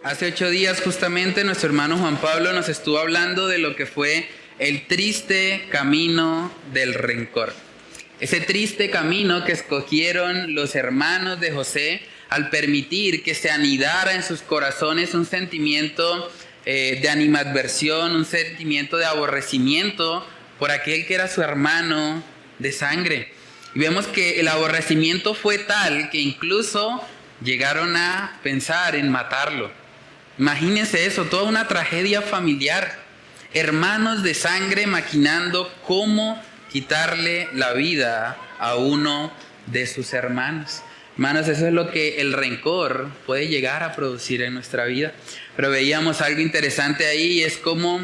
Hace 8 días justamente nuestro hermano Juan Pablo nos estuvo hablando de lo que fue el triste camino del rencor. Ese triste camino que escogieron los hermanos de José al permitir que se anidara en sus corazones un sentimiento de animadversión, un sentimiento de aborrecimiento por aquel que era su hermano de sangre. Y vemos que el aborrecimiento fue tal que incluso llegaron a pensar en matarlo. Imagínense eso, toda una tragedia familiar. Hermanos de sangre maquinando cómo quitarle la vida a uno de sus hermanos. Hermanos, eso es lo que el rencor puede llegar a producir en nuestra vida. Pero veíamos algo interesante ahí y es como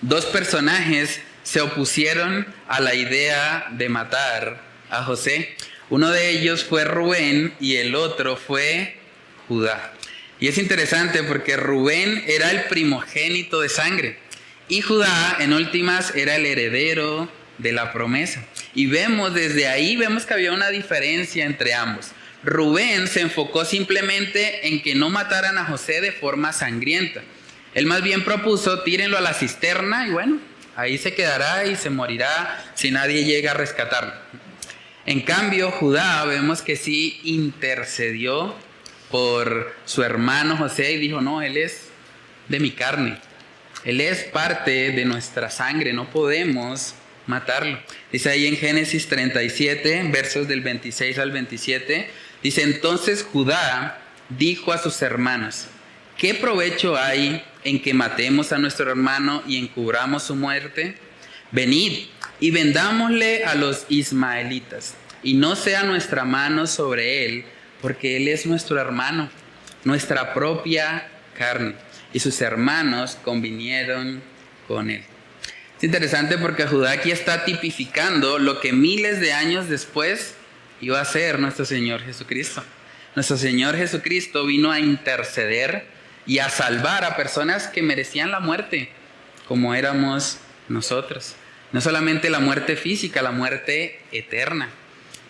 dos personajes se opusieron a la idea de matar a José. Uno de ellos fue Rubén y el otro fue Judá. Y es interesante porque Rubén era el primogénito de sangre y Judá en últimas era el heredero de la promesa. Y desde ahí vemos que había una diferencia entre ambos. Rubén se enfocó simplemente en que no mataran a José de forma sangrienta. Él más bien propuso, tírenlo a la cisterna y bueno, ahí se quedará y se morirá si nadie llega a rescatarlo. En cambio, Judá vemos que sí intercedió por su hermano José y dijo, no, él es de mi carne, él es parte de nuestra sangre, no podemos matarlo. Dice ahí en Génesis 37, versos del 26 al 27, dice, entonces Judá dijo a sus hermanos, ¿qué provecho hay en que matemos a nuestro hermano y encubramos su muerte? Venid y vendámosle a los ismaelitas, y no sea nuestra mano sobre él, porque él es nuestro hermano, nuestra propia carne. Y sus hermanos convinieron con él. Es interesante porque Judá aquí está tipificando lo que miles de años después iba a ser nuestro Señor Jesucristo. Nuestro Señor Jesucristo vino a interceder y a salvar a personas que merecían la muerte, como éramos nosotros. No solamente la muerte física, la muerte eterna.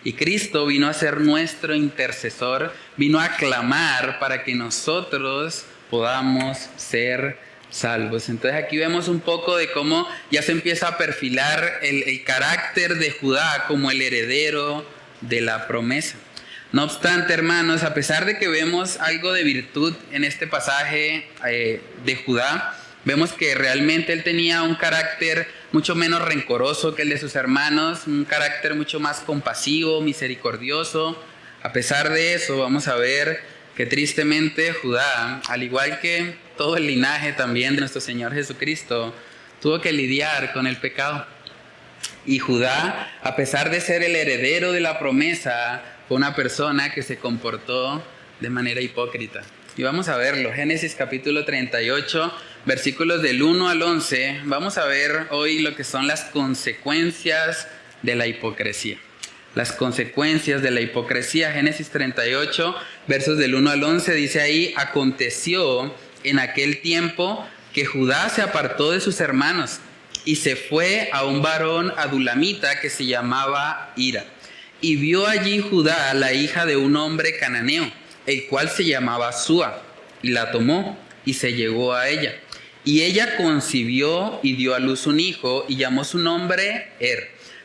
Y Cristo vino a ser nuestro intercesor, vino a clamar para que nosotros podamos ser salvos. Entonces aquí vemos un poco de cómo ya se empieza a perfilar el carácter de Judá como el heredero de la promesa. No obstante, hermanos, a pesar de que vemos algo de virtud en este pasaje de Judá, vemos que realmente él tenía un carácter mucho menos rencoroso que el de sus hermanos, un carácter mucho más compasivo, misericordioso. A pesar de eso, vamos a ver que tristemente Judá, al igual que todo el linaje también de nuestro Señor Jesucristo, tuvo que lidiar con el pecado. Y Judá, a pesar de ser el heredero de la promesa, fue una persona que se comportó de manera hipócrita. Y vamos a verlo, Génesis capítulo 38, versículos del 1 al 11. Vamos a ver hoy lo que son las consecuencias de la hipocresía. Las consecuencias de la hipocresía. Génesis 38, versos del 1 al 11, dice ahí, aconteció en aquel tiempo que Judá se apartó de sus hermanos y se fue a un varón adulamita que se llamaba Hira. Y vio allí Judá la hija de un hombre cananeo, el cual se llamaba Súa, y la tomó y se llegó a ella. Y ella concibió y dio a luz un hijo y llamó su nombre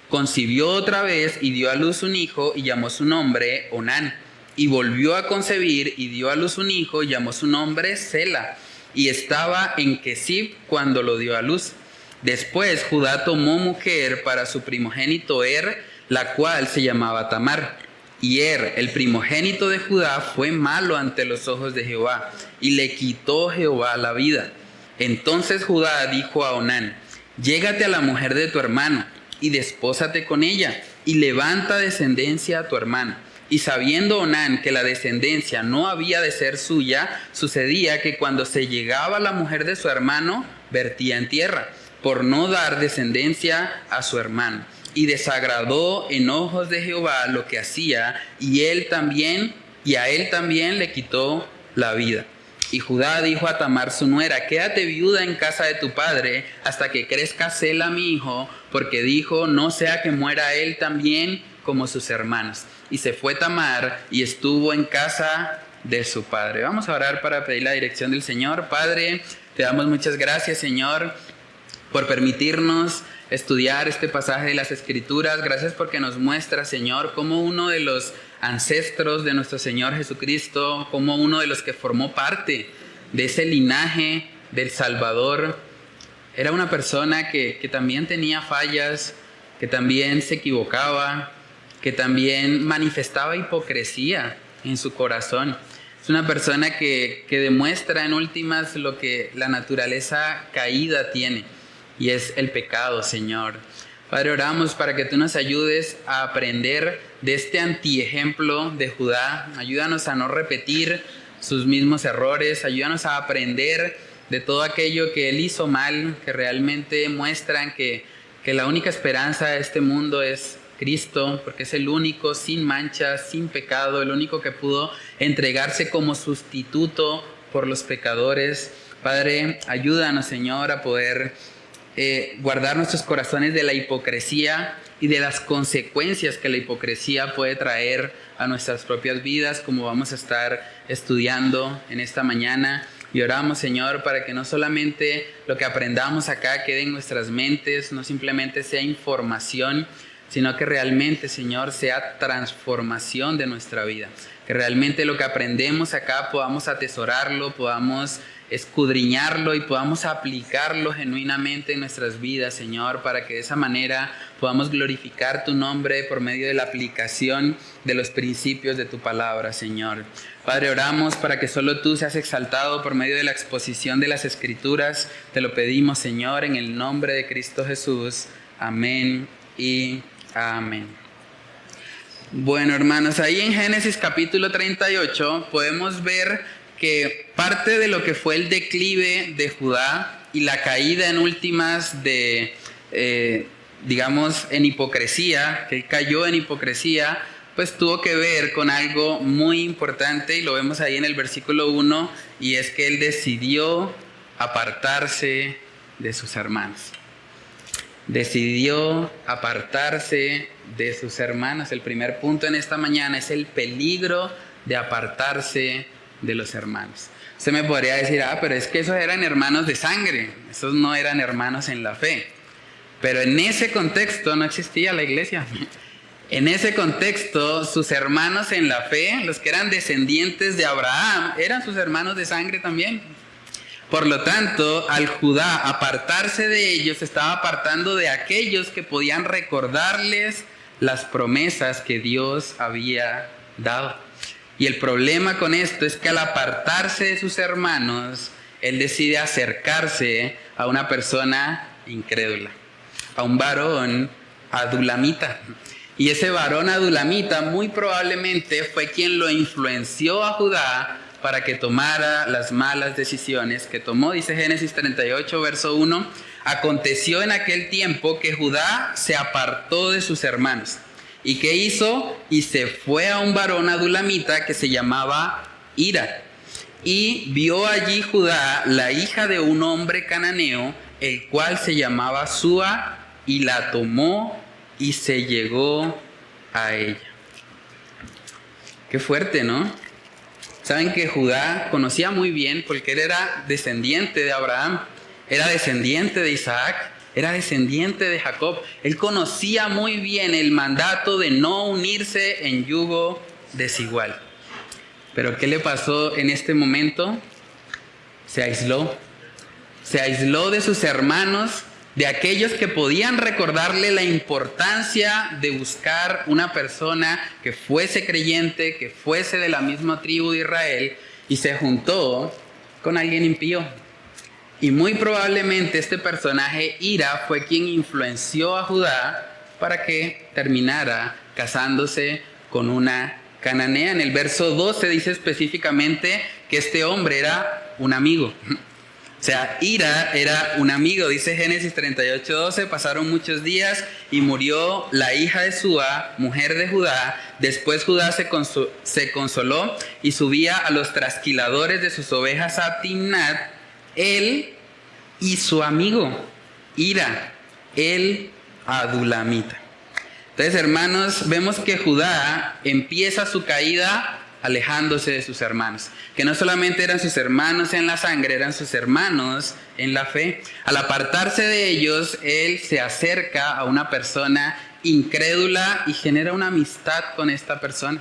Concibió otra vez y dio a luz un hijo y llamó su nombre Onán. Y volvió a concebir y dio a luz un hijo y llamó su nombre Sela. Y estaba en Kesib cuando lo dio a luz. Después Judá tomó mujer para su primogénito la cual se llamaba Tamar. Y el primogénito de Judá, fue malo ante los ojos de Jehová, y le quitó Jehová la vida. Entonces Judá dijo a Onán, llégate a la mujer de tu hermano, y despósate con ella, y levanta descendencia a tu hermano. Y sabiendo Onán que la descendencia no había de ser suya, sucedía que cuando se llegaba la mujer de su hermano, vertía en tierra, por no dar descendencia a su hermano. Y desagradó en ojos de Jehová lo que hacía, y a él también le quitó la vida. Y Judá dijo a Tamar su nuera, quédate viuda en casa de tu padre hasta que crezca Sela mi hijo, porque dijo, no sea que muera él también como sus hermanos. Y se fue Tamar y estuvo en casa de su padre. Vamos a orar para pedir la dirección del Señor. Padre, te damos muchas gracias, Señor, por permitirnos estudiar este pasaje de las Escrituras. Gracias porque nos muestra, Señor, cómo uno de los ancestros de nuestro Señor Jesucristo, como uno de los que formó parte de ese linaje del Salvador, era una persona que también tenía fallas, que también se equivocaba, que también manifestaba hipocresía en su corazón. Es una persona que demuestra en últimas lo que la naturaleza caída tiene, y es el pecado, Señor. Padre, oramos para que tú nos ayudes a aprender de este antiejemplo de Judá. Ayúdanos a no repetir sus mismos errores. Ayúdanos a aprender de todo aquello que él hizo mal, que realmente muestran que la única esperanza de este mundo es Cristo, porque es el único sin mancha, sin pecado, el único que pudo entregarse como sustituto por los pecadores. Padre, ayúdanos, Señor, a poder guardar nuestros corazones de la hipocresía y de las consecuencias que la hipocresía puede traer a nuestras propias vidas, como vamos a estar estudiando en esta mañana. Y oramos, Señor, para que no solamente lo que aprendamos acá quede en nuestras mentes, no simplemente sea información, sino que realmente, Señor, sea transformación de nuestra vida. Que realmente lo que aprendemos acá podamos atesorarlo, podamos escudriñarlo y podamos aplicarlo genuinamente en nuestras vidas, Señor, para que de esa manera podamos glorificar tu nombre por medio de la aplicación de los principios de tu palabra, Señor. Padre, oramos para que solo tú seas exaltado por medio de la exposición de las Escrituras. Te lo pedimos, Señor, en el nombre de Cristo Jesús. Amén y amén. Bueno, hermanos, ahí en Génesis capítulo 38 podemos ver que parte de lo que fue el declive de Judá y la caída en últimas de, digamos, en hipocresía, que cayó en hipocresía, pues tuvo que ver con algo muy importante, y lo vemos ahí en el versículo 1, y es que él decidió apartarse de sus hermanos. Decidió apartarse de sus hermanos. El primer punto en esta mañana es el peligro de apartarse de los hermanos. Usted me podría decir, pero es que esos eran hermanos de sangre, esos no eran hermanos en la fe. Pero en ese contexto no existía la iglesia. En ese contexto, sus hermanos en la fe, los que eran descendientes de Abraham, eran sus hermanos de sangre también. Por lo tanto, al Judá apartarse de ellos, se estaba apartando de aquellos que podían recordarles las promesas que Dios había dado. Y el problema con esto es que al apartarse de sus hermanos, él decide acercarse a una persona incrédula, a un varón adulamita. Y ese varón adulamita muy probablemente fue quien lo influenció a Judá para que tomara las malas decisiones que tomó. Dice Génesis 38, verso 1, aconteció en aquel tiempo que Judá se apartó de sus hermanos. ¿Y qué hizo? Y se fue a un varón adulamita que se llamaba Hira. Y vio allí Judá la hija de un hombre cananeo, el cual se llamaba Súa, y la tomó y se llegó a ella. Qué fuerte, ¿no? Saben que Judá conocía muy bien, porque él era descendiente de Abraham, era descendiente de Isaac, era descendiente de Jacob. Él conocía muy bien el mandato de no unirse en yugo desigual. Pero ¿qué le pasó en este momento? Se aisló. Se aisló de sus hermanos, de aquellos que podían recordarle la importancia de buscar una persona que fuese creyente, que fuese de la misma tribu de Israel, y se juntó con alguien impío. Y muy probablemente este personaje, Hira, fue quien influenció a Judá para que terminara casándose con una cananea. En el verso 12 dice específicamente que este hombre era un amigo. O sea, Hira era un amigo. Dice Génesis 38:12, pasaron muchos días y murió la hija de Súa, mujer de Judá. Después Judá se consoló y subía a los trasquiladores de sus ovejas a Timnat, él y su amigo Hira, el adulamita. Entonces, hermanos, vemos que Judá empieza su caída alejándose de sus hermanos. Que no solamente eran sus hermanos en la sangre, eran sus hermanos en la fe. Al apartarse de ellos, él se acerca a una persona incrédula y genera una amistad con esta persona.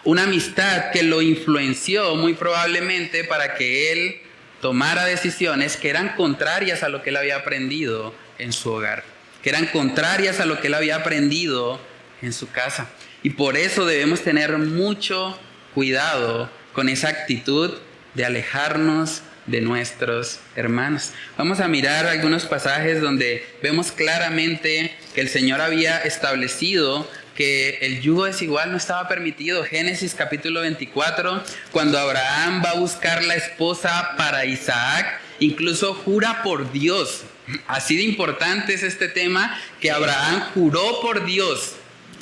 Una amistad que lo influenció muy probablemente para que él tomara decisiones que eran contrarias a lo que él había aprendido en su hogar, que eran contrarias a lo que él había aprendido en su casa. Y por eso debemos tener mucho cuidado con esa actitud de alejarnos de nuestros hermanos. Vamos a mirar algunos pasajes donde vemos claramente que el Señor había establecido que el yugo desigual no estaba permitido. Génesis capítulo 24, cuando Abraham va a buscar la esposa para Isaac, incluso jura por Dios. Así de importante es este tema, que Abraham juró por Dios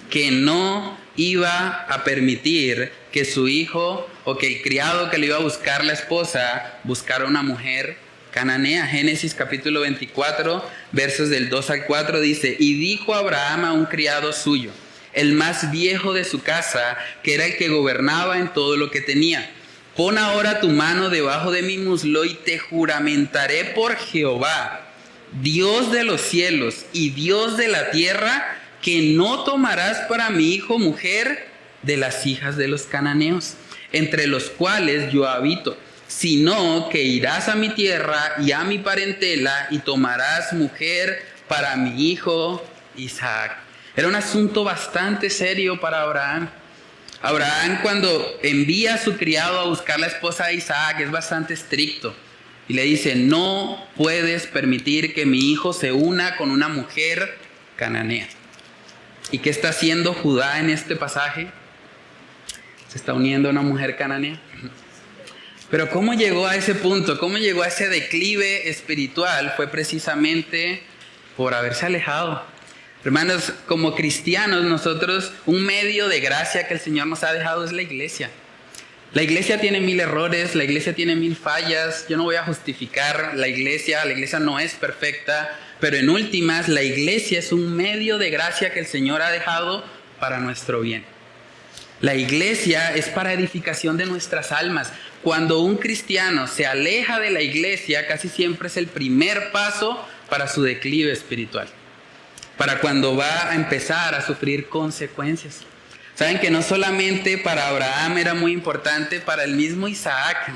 que no iba a permitir que su hijo o que el criado que le iba a buscar la esposa buscara una mujer cananea. Génesis capítulo 24, versos del 2 al 4 dice: y dijo Abraham a un criado suyo, el más viejo de su casa, que era el que gobernaba en todo lo que tenía: pon ahora tu mano debajo de mi muslo y te juramentaré por Jehová, Dios de los cielos y Dios de la tierra, que no tomarás para mi hijo mujer de las hijas de los cananeos, entre los cuales yo habito, sino que irás a mi tierra y a mi parentela y tomarás mujer para mi hijo Isaac. Era un asunto bastante serio para Abraham. Abraham, cuando envía a su criado a buscar la esposa de Isaac, es bastante estricto y le dice: no puedes permitir que mi hijo se una con una mujer cananea. ¿Y qué está haciendo Judá en este pasaje? Se está uniendo a una mujer cananea. Pero ¿cómo llegó a ese punto? ¿Cómo llegó a ese declive espiritual? Fue precisamente por haberse alejado. Hermanos, como cristianos, nosotros, un medio de gracia que el Señor nos ha dejado es la iglesia. La iglesia tiene 1000 errores, la iglesia tiene 1000 fallas. Yo no voy a justificar la iglesia no es perfecta, pero en últimas, la iglesia es un medio de gracia que el Señor ha dejado para nuestro bien. La iglesia es para edificación de nuestras almas. Cuando un cristiano se aleja de la iglesia, casi siempre es el primer paso para su declive espiritual, para cuando va a empezar a sufrir consecuencias. Saben que no solamente para Abraham era muy importante, para el mismo Isaac.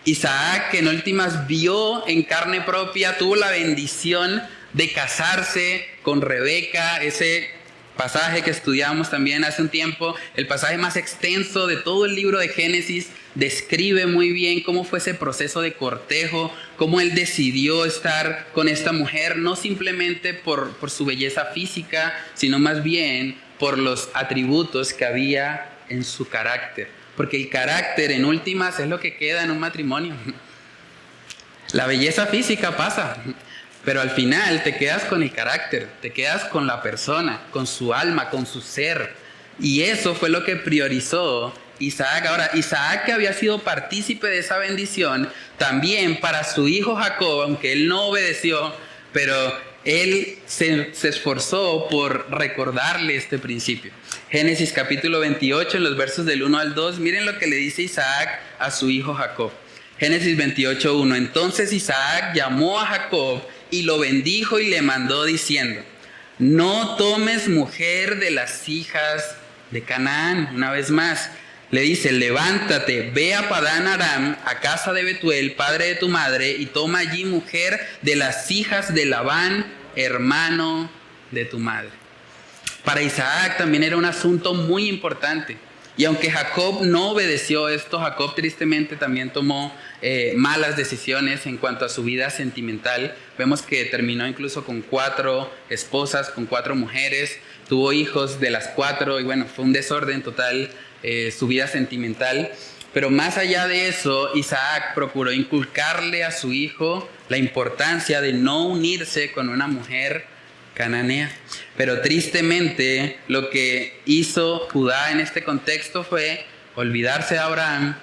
Isaac, que en últimas vio en carne propia, tuvo la bendición de casarse con Rebeca, ese pasaje que estudiamos también hace un tiempo, el pasaje más extenso de todo el libro de Génesis, describe muy bien cómo fue ese proceso de cortejo, cómo él decidió estar con esta mujer, no simplemente por su belleza física, sino más bien por los atributos que había en su carácter. Porque el carácter, en últimas, es lo que queda en un matrimonio. La belleza física pasa, pero al final te quedas con el carácter, te quedas con la persona, con su alma, con su ser. Y eso fue lo que priorizó Isaac. Ahora, Isaac, que había sido partícipe de esa bendición, también para su hijo Jacob, aunque él no obedeció, pero él se esforzó por recordarle este principio. Génesis capítulo 28, en los versos del 1 al 2, miren lo que le dice Isaac a su hijo Jacob. Génesis 28, 1. Entonces Isaac llamó a Jacob y lo bendijo y le mandó diciendo: no tomes mujer de las hijas de Canaán. Una vez más le dice: levántate, ve a Padán Aram, a casa de Betuel, padre de tu madre, y toma allí mujer de las hijas de Labán, hermano de tu madre. Para Isaac también era un asunto muy importante. Y aunque Jacob no obedeció esto, Jacob tristemente también tomó malas decisiones en cuanto a su vida sentimental. Vemos que terminó incluso con 4 esposas, con 4 mujeres, tuvo hijos de las 4 y bueno, fue un desorden total su vida sentimental. Pero más allá de eso, Isaac procuró inculcarle a su hijo la importancia de no unirse con una mujer cananea. Pero tristemente lo que hizo Judá en este contexto fue olvidarse de Abraham,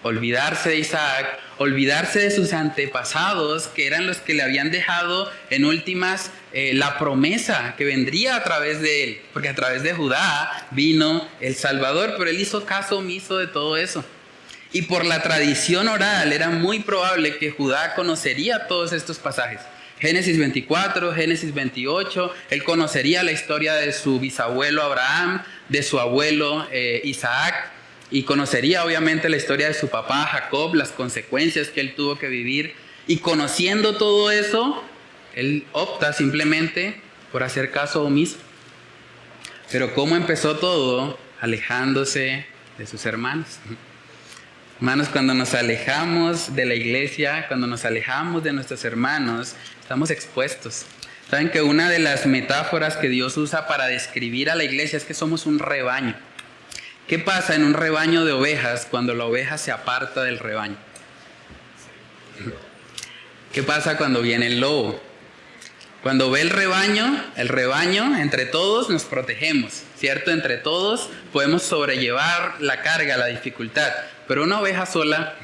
olvidarse de Isaac, olvidarse de sus antepasados, que eran los que le habían dejado en últimas la promesa que vendría a través de él, porque a través de Judá vino el Salvador, pero él hizo caso omiso de todo eso. Y por la tradición oral era muy probable que Judá conocería todos estos pasajes. Génesis 24, Génesis 28, él conocería la historia de su bisabuelo Abraham, de su abuelo Isaac, y conocería obviamente la historia de su papá Jacob, las consecuencias que él tuvo que vivir. Y conociendo todo eso, él opta simplemente por hacer caso omiso. Pero ¿cómo empezó todo? Alejándose de sus hermanos. Hermanos, cuando nos alejamos de la iglesia, cuando nos alejamos de nuestros hermanos, estamos expuestos. Saben que una de las metáforas que Dios usa para describir a la iglesia es que somos un rebaño. ¿Qué pasa en un rebaño de ovejas cuando la oveja se aparta del rebaño? ¿Qué pasa cuando viene el lobo? Cuando ve el rebaño, entre todos nos protegemos, ¿cierto? Entre todos podemos sobrellevar la carga, la dificultad. Pero una oveja sola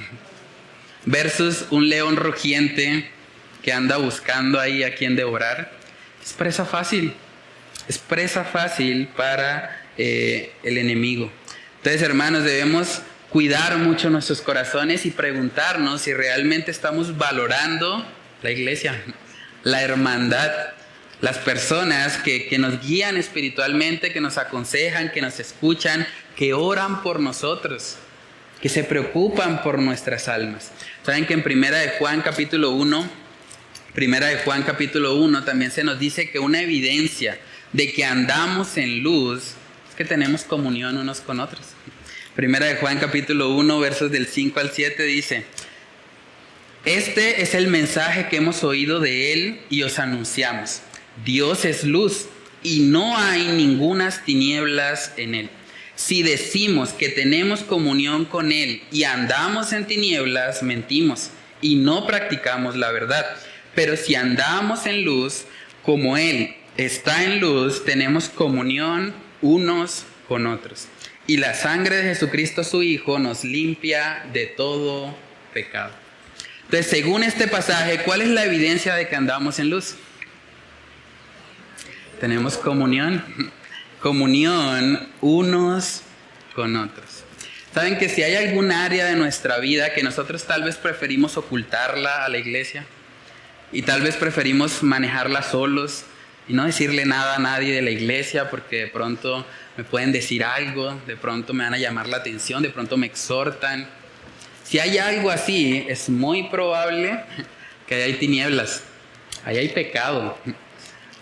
versus un león rugiente que anda buscando ahí a quien devorar, es presa fácil. Es presa fácil para el enemigo. Entonces, hermanos, debemos cuidar mucho nuestros corazones y preguntarnos si realmente estamos valorando la iglesia, la hermandad, las personas que nos guían espiritualmente, que nos aconsejan, que nos escuchan, que oran por nosotros, que se preocupan por nuestras almas. Saben que en Primera de Juan capítulo 1 también se nos dice que una evidencia de que andamos en luz es que tenemos comunión unos con otros. Primera de Juan capítulo 1 versos del 5 al 7 dice: este es el mensaje que hemos oído de él y os anunciamos. Dios es luz y no hay ningunas tinieblas en él. Si decimos que tenemos comunión con él y andamos en tinieblas, mentimos y no practicamos la verdad. Pero si andamos en luz, como él está en luz, tenemos comunión unos con otros. Y la sangre de Jesucristo su Hijo nos limpia de todo pecado. Entonces, según este pasaje, ¿cuál es la evidencia de que andamos en luz? Tenemos comunión. Comunión unos con otros. ¿Saben que si hay algún área de nuestra vida que nosotros tal vez preferimos ocultarla a la iglesia? Y tal vez preferimos manejarla solos y no decirle nada a nadie de la iglesia porque de pronto me pueden decir algo, de pronto me van a llamar la atención, de pronto me exhortan. Si hay algo así, es muy probable que ahí hay tinieblas, ahí hay pecado.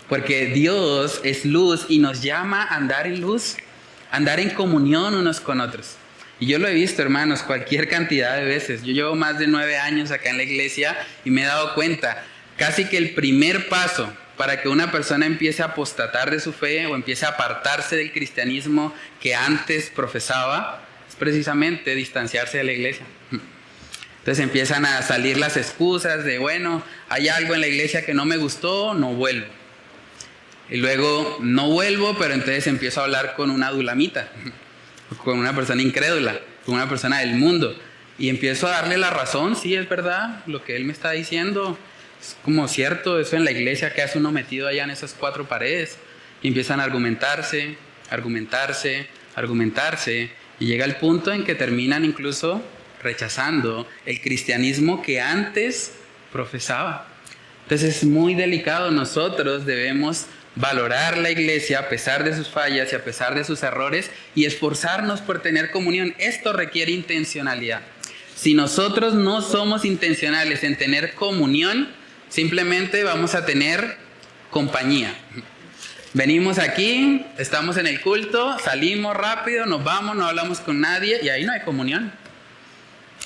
Porque Dios es luz y nos llama a andar en luz, a andar en comunión unos con otros. Y yo lo he visto, hermanos, cualquier cantidad de veces. Yo llevo más de 9 años acá en la iglesia y me he dado cuenta, casi que el primer paso para que una persona empiece a apostatar de su fe o empiece a apartarse del cristianismo que antes profesaba, es precisamente distanciarse de la iglesia. Entonces empiezan a salir las excusas de, bueno, hay algo en la iglesia que no me gustó, no vuelvo. Y luego no vuelvo, pero entonces empiezo a hablar con una adulamita, con una persona incrédula, con una persona del mundo. Y empiezo a darle la razón, sí, es verdad, lo que él me está diciendo es como cierto, eso en la iglesia que hace uno metido allá en esas 4 paredes. Y empiezan a argumentarse, y llega el punto en que terminan incluso rechazando el cristianismo que antes profesaba. Entonces es muy delicado. Nosotros debemos valorar la iglesia a pesar de sus fallas y a pesar de sus errores y esforzarnos por tener comunión. Esto requiere intencionalidad. Si nosotros no somos intencionales en tener comunión, simplemente vamos a tener compañía. Venimos aquí, estamos en el culto, salimos rápido, nos vamos, no hablamos con nadie y ahí no hay comunión.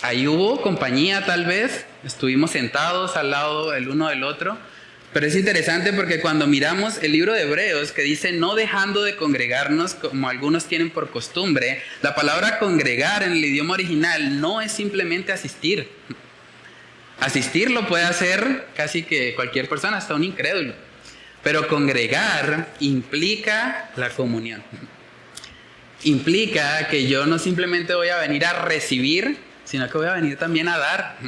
Ahí hubo compañía tal vez, estuvimos sentados al lado el uno del otro. Pero es interesante porque cuando miramos el libro de Hebreos que dice no dejando de congregarnos como algunos tienen por costumbre, la palabra congregar en el idioma original no es simplemente asistir. Asistir lo puede hacer casi que cualquier persona, hasta un incrédulo. Pero congregar implica la comunión. Implica que yo no simplemente voy a venir a recibir, sino que voy a venir también a dar.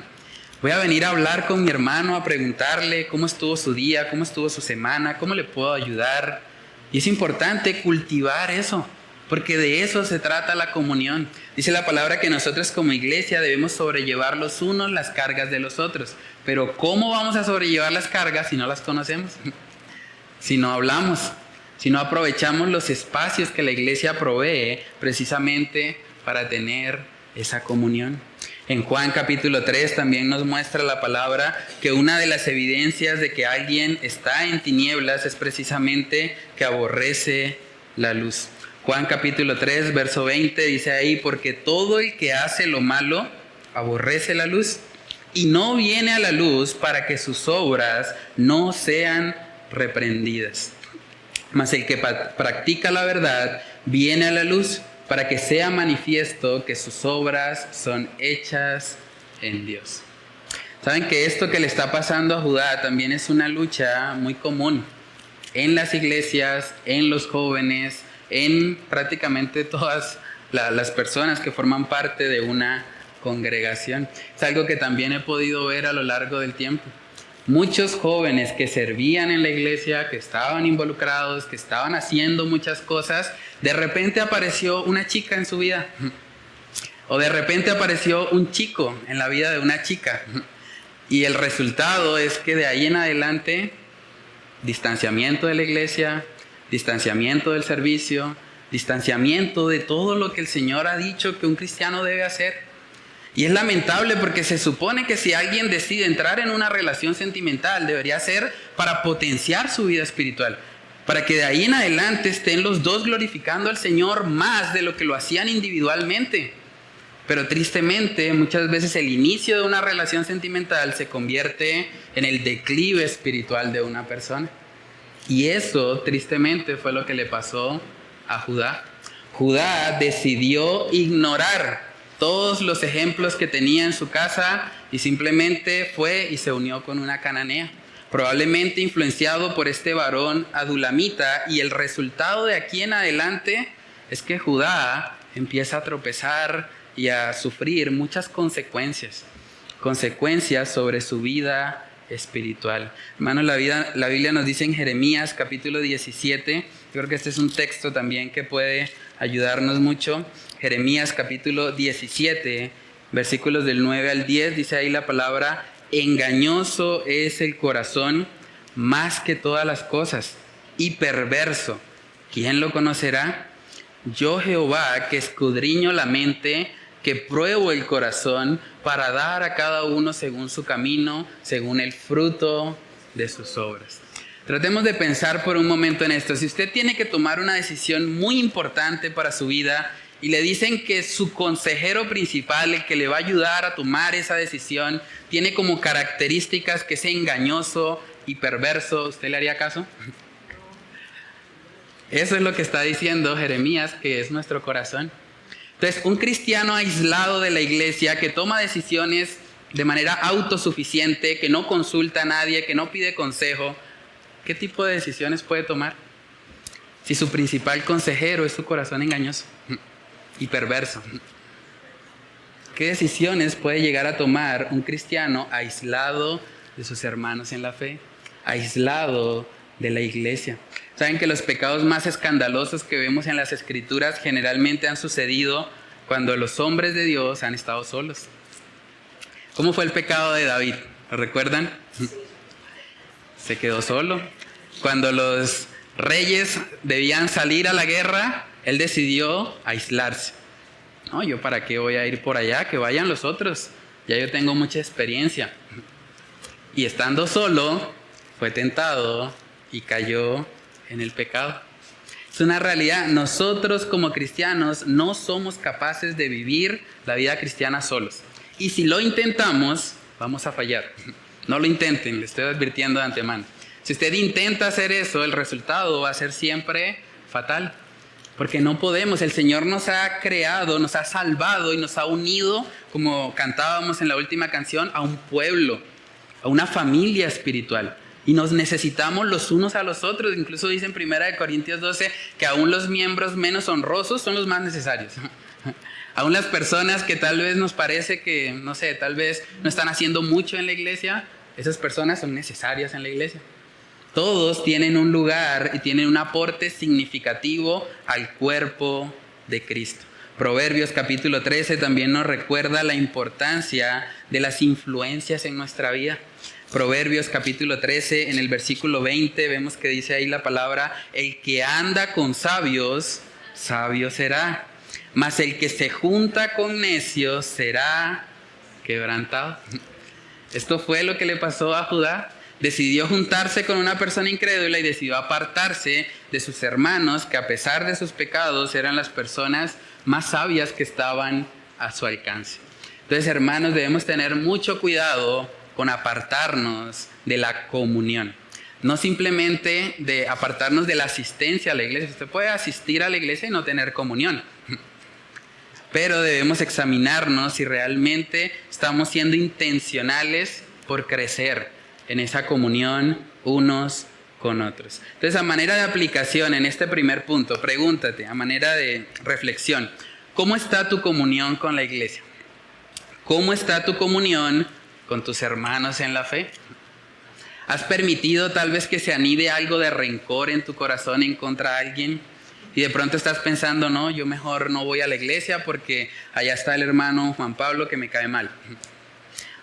Voy a venir a hablar con mi hermano, a preguntarle cómo estuvo su día, cómo estuvo su semana, cómo le puedo ayudar. Y es importante cultivar eso, porque de eso se trata la comunión. Dice la palabra que nosotros como iglesia debemos sobrellevar los unos las cargas de los otros. Pero ¿cómo vamos a sobrellevar las cargas si no las conocemos? Si no hablamos, si no aprovechamos los espacios que la iglesia provee precisamente para tener esa comunión. En Juan capítulo 3 también nos muestra la palabra que una de las evidencias de que alguien está en tinieblas es precisamente que aborrece la luz. Juan capítulo 3 verso 20 dice ahí: porque todo el que hace lo malo aborrece la luz y no viene a la luz para que sus obras no sean reprendidas. Mas el que practica la verdad viene a la luz para que sea manifiesto que sus obras son hechas en Dios. Saben que esto que le está pasando a Judá también es una lucha muy común en las iglesias, en los jóvenes, en prácticamente todas las personas que forman parte de una congregación. Es algo que también he podido ver a lo largo del tiempo. Muchos jóvenes que servían en la iglesia, que estaban involucrados, que estaban haciendo muchas cosas, de repente apareció una chica en su vida. O de repente apareció un chico en la vida de una chica. Y el resultado es que de ahí en adelante, distanciamiento de la iglesia, distanciamiento del servicio, distanciamiento de todo lo que el Señor ha dicho que un cristiano debe hacer. Y es lamentable porque se supone que si alguien decide entrar en una relación sentimental, debería ser para potenciar su vida espiritual, para que de ahí en adelante estén los dos glorificando al Señor más de lo que lo hacían individualmente. Pero tristemente, muchas veces el inicio de una relación sentimental se convierte en el declive espiritual de una persona. Y eso, tristemente, fue lo que le pasó a Judá. Judá decidió ignorar todos los ejemplos que tenía en su casa y simplemente fue y se unió con una cananea, probablemente influenciado por este varón adulamita, y el resultado de aquí en adelante es que Judá empieza a tropezar y a sufrir muchas consecuencias sobre su vida espiritual. Hermanos, la Biblia nos dice en Jeremías capítulo 17, yo creo que este es un texto también que puede ayudarnos mucho. Jeremías capítulo 17, versículos del 9 al 10, dice ahí la palabra: engañoso es el corazón más que todas las cosas, y perverso, ¿quién lo conocerá? Yo, Jehová, que escudriño la mente, que pruebo el corazón, para dar a cada uno según su camino, según el fruto de sus obras. Tratemos de pensar por un momento en esto. Si usted tiene que tomar una decisión muy importante para su vida y le dicen que su consejero principal, el que le va a ayudar a tomar esa decisión, tiene como características que es engañoso y perverso, ¿usted le haría caso? Eso es lo que está diciendo Jeremías, que es nuestro corazón. Entonces, un cristiano aislado de la iglesia que toma decisiones de manera autosuficiente, que no consulta a nadie, que no pide consejo, ¿qué tipo de decisiones puede tomar? Si su principal consejero es su corazón engañoso y perverso. ¿Qué decisiones puede llegar a tomar un cristiano aislado de sus hermanos en la fe? Aislado de la iglesia. Saben que los pecados más escandalosos que vemos en las Escrituras generalmente han sucedido cuando los hombres de Dios han estado solos. ¿Cómo fue el pecado de David? ¿Lo recuerdan? Se quedó solo. Cuando los reyes debían salir a la guerra, él decidió aislarse. No, yo para qué voy a ir por allá, que vayan los otros. Ya yo tengo mucha experiencia. Y estando solo, fue tentado y cayó en el pecado. Es una realidad. Nosotros como cristianos no somos capaces de vivir la vida cristiana solos. Y si lo intentamos, vamos a fallar. No lo intenten, le estoy advirtiendo de antemano. Si usted intenta hacer eso, el resultado va a ser siempre fatal. Porque no podemos. El Señor nos ha creado, nos ha salvado y nos ha unido, como cantábamos en la última canción, a un pueblo, a una familia espiritual. Y nos necesitamos los unos a los otros. Incluso dice en 1 Corintios 12 que aún los miembros menos honrosos son los más necesarios. Aún las personas que tal vez nos parece que, no sé, tal vez no están haciendo mucho en la iglesia, esas personas son necesarias en la iglesia. Todos tienen un lugar y tienen un aporte significativo al cuerpo de Cristo. Proverbios capítulo 13 también nos recuerda la importancia de las influencias en nuestra vida. Proverbios capítulo 13, en el versículo 20, vemos que dice ahí la palabra: el que anda con sabios, sabio será, mas el que se junta con necios será quebrantado. Esto fue lo que le pasó a Judá. Decidió juntarse con una persona incrédula y decidió apartarse de sus hermanos, que a pesar de sus pecados eran las personas más sabias que estaban a su alcance. Entonces, hermanos, debemos tener mucho cuidado con apartarnos de la comunión. No simplemente de apartarnos de la asistencia a la iglesia. Usted puede asistir a la iglesia y no tener comunión. Pero debemos examinarnos si realmente estamos siendo intencionales por crecer en esa comunión unos con otros. Entonces, a manera de aplicación en este primer punto, pregúntate, a manera de reflexión, ¿cómo está tu comunión con la iglesia? ¿Cómo está tu comunión con tus hermanos en la fe? ¿Has permitido tal vez que se anide algo de rencor en tu corazón en contra de alguien? Y de pronto estás pensando, no, yo mejor no voy a la iglesia porque allá está el hermano Juan Pablo que me cae mal.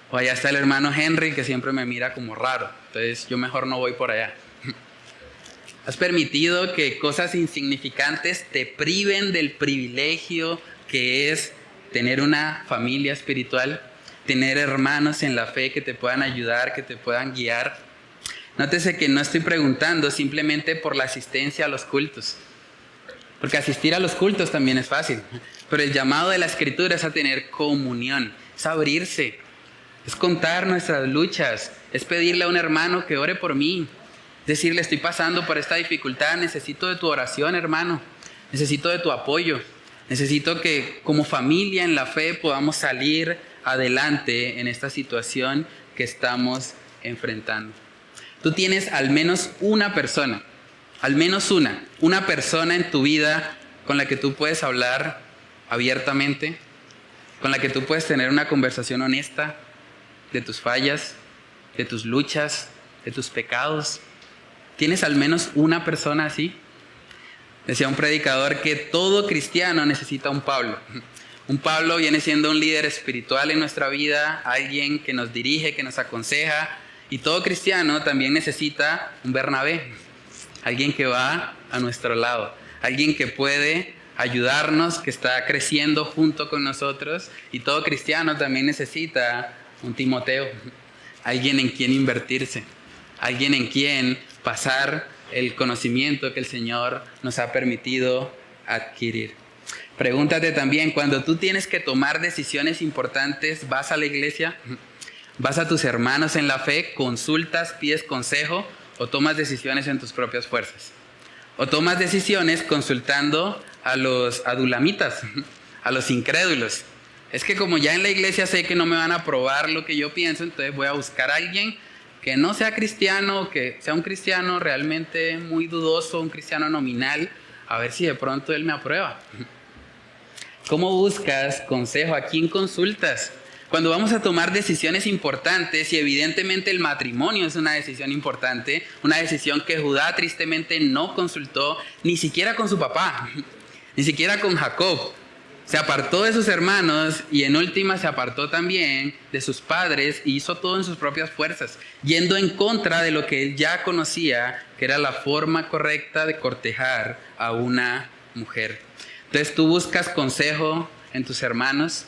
O allá está el hermano Henry que siempre me mira como raro. Entonces yo mejor no voy por allá. ¿Has permitido que cosas insignificantes te priven del privilegio que es tener una familia espiritual? Tener hermanos en la fe que te puedan ayudar, que te puedan guiar. Nótese que no estoy preguntando simplemente por la asistencia a los cultos. Porque asistir a los cultos también es fácil. Pero el llamado de la Escritura es a tener comunión, es abrirse. Es contar nuestras luchas, es pedirle a un hermano que ore por mí, decirle: estoy pasando por esta dificultad, necesito de tu oración, hermano, necesito de tu apoyo, necesito que como familia en la fe podamos salir adelante en esta situación que estamos enfrentando. Tú tienes al menos una persona, una persona en tu vida con la que tú puedes hablar abiertamente, con la que tú puedes tener una conversación honesta de tus fallas, de tus luchas, de tus pecados. ¿Tienes al menos una persona así? Decía un predicador que todo cristiano necesita un Pablo. Un Pablo viene siendo un líder espiritual en nuestra vida, alguien que nos dirige, que nos aconseja. Y todo cristiano también necesita un Bernabé, alguien que va a nuestro lado, alguien que puede ayudarnos, que está creciendo junto con nosotros. Y todo cristiano también necesita un Timoteo, alguien en quien invertirse, alguien en quien pasar el conocimiento que el Señor nos ha permitido adquirir. Pregúntate también, cuando tú tienes que tomar decisiones importantes, ¿vas a la iglesia? ¿Vas a tus hermanos en la fe? ¿Consultas, pides consejo o tomas decisiones en tus propias fuerzas? ¿O tomas decisiones consultando a los adulamitas, a los incrédulos? Es que como ya en la iglesia sé que no me van a aprobar lo que yo pienso, entonces voy a buscar a alguien que no sea cristiano, que sea un cristiano realmente muy dudoso, un cristiano nominal, a ver si de pronto él me aprueba. ¿Cómo buscas consejo? ¿A quién consultas? Cuando vamos a tomar decisiones importantes, y evidentemente el matrimonio es una decisión importante, una decisión que Judá tristemente no consultó ni siquiera con su papá, ni siquiera con Jacob. Se apartó de sus hermanos y en última se apartó también de sus padres y hizo todo en sus propias fuerzas, yendo en contra de lo que él ya conocía, que era la forma correcta de cortejar a una mujer. Entonces tú buscas consejo en tus hermanos,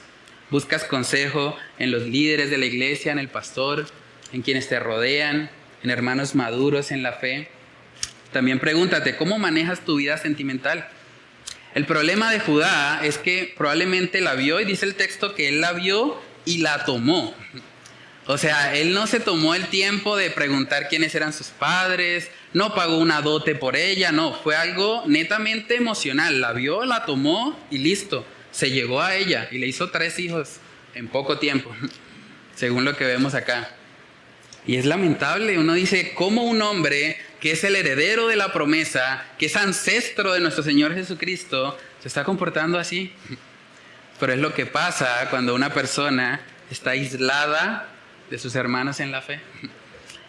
buscas consejo en los líderes de la iglesia, en el pastor, en quienes te rodean, en hermanos maduros en la fe. También pregúntate, ¿cómo manejas tu vida sentimental? El problema de Judá es que probablemente la vio, y dice el texto que él la vio y la tomó. O sea, él no se tomó el tiempo de preguntar quiénes eran sus padres, no pagó una dote por ella, no, fue algo netamente emocional. La vio, la tomó y listo. Se llegó a ella y le hizo 3 hijos en poco tiempo, según lo que vemos acá. Y es lamentable, uno dice, ¿cómo un hombre que es el heredero de la promesa, que es ancestro de nuestro Señor Jesucristo, se está comportando así? pero es lo que pasa cuando una persona está aislada de sus hermanos en la fe.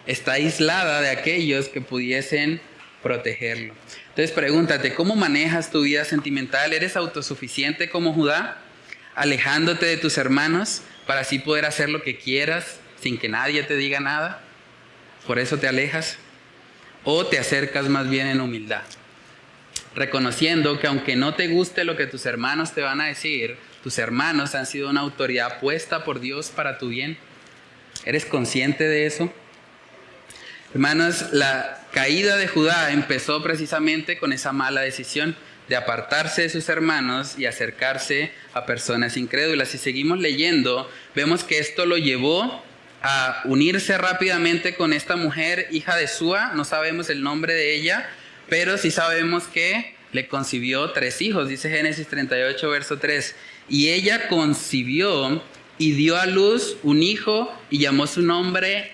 Está aislada de aquellos que pudiesen protegerlo. Entonces pregúntate, ¿cómo manejas tu vida sentimental? ¿Eres autosuficiente como Judá, alejándote de tus hermanos para así poder hacer lo que quieras sin que nadie te diga nada? ¿Por eso te alejas? ¿O te acercas más bien en humildad, reconociendo que aunque no te guste lo que tus hermanos te van a decir, tus hermanos han sido una autoridad puesta por Dios para tu bien? ¿Eres consciente de eso? Hermanos, la caída de Judá empezó precisamente con esa mala decisión de apartarse de sus hermanos y acercarse a personas incrédulas. Si seguimos leyendo, vemos que esto lo llevó a unirse rápidamente con esta mujer, hija de Súa. No sabemos el nombre de ella, pero sí sabemos que le concibió 3 hijos, dice Génesis 38, verso 3. Y ella concibió y dio a luz un hijo y llamó su nombre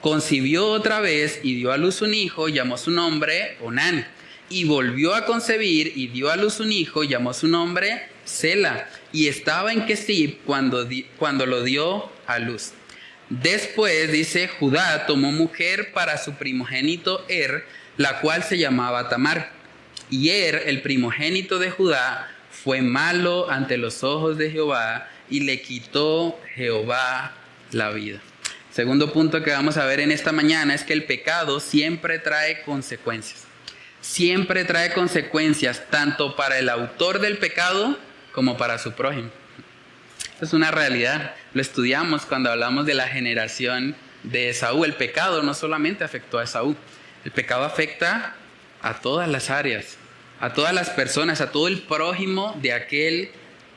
Concibió otra vez y dio a luz un hijo y llamó su nombre Onán. Y volvió a concebir y dio a luz un hijo y llamó su nombre Sela. Y estaba en Kesib cuando lo dio a luz. Después, dice, Judá tomó mujer para su primogénito la cual se llamaba Tamar. Y el primogénito de Judá, fue malo ante los ojos de Jehová y le quitó Jehová la vida. Segundo punto que vamos a ver en esta mañana es que el pecado siempre trae consecuencias. Siempre trae consecuencias tanto para el autor del pecado como para su prójimo. Esto es una realidad. Lo estudiamos cuando hablamos de la generación de Esaú. El pecado no solamente afectó a Esaú. El pecado afecta a todas las áreas, a todas las personas, a todo el prójimo de aquel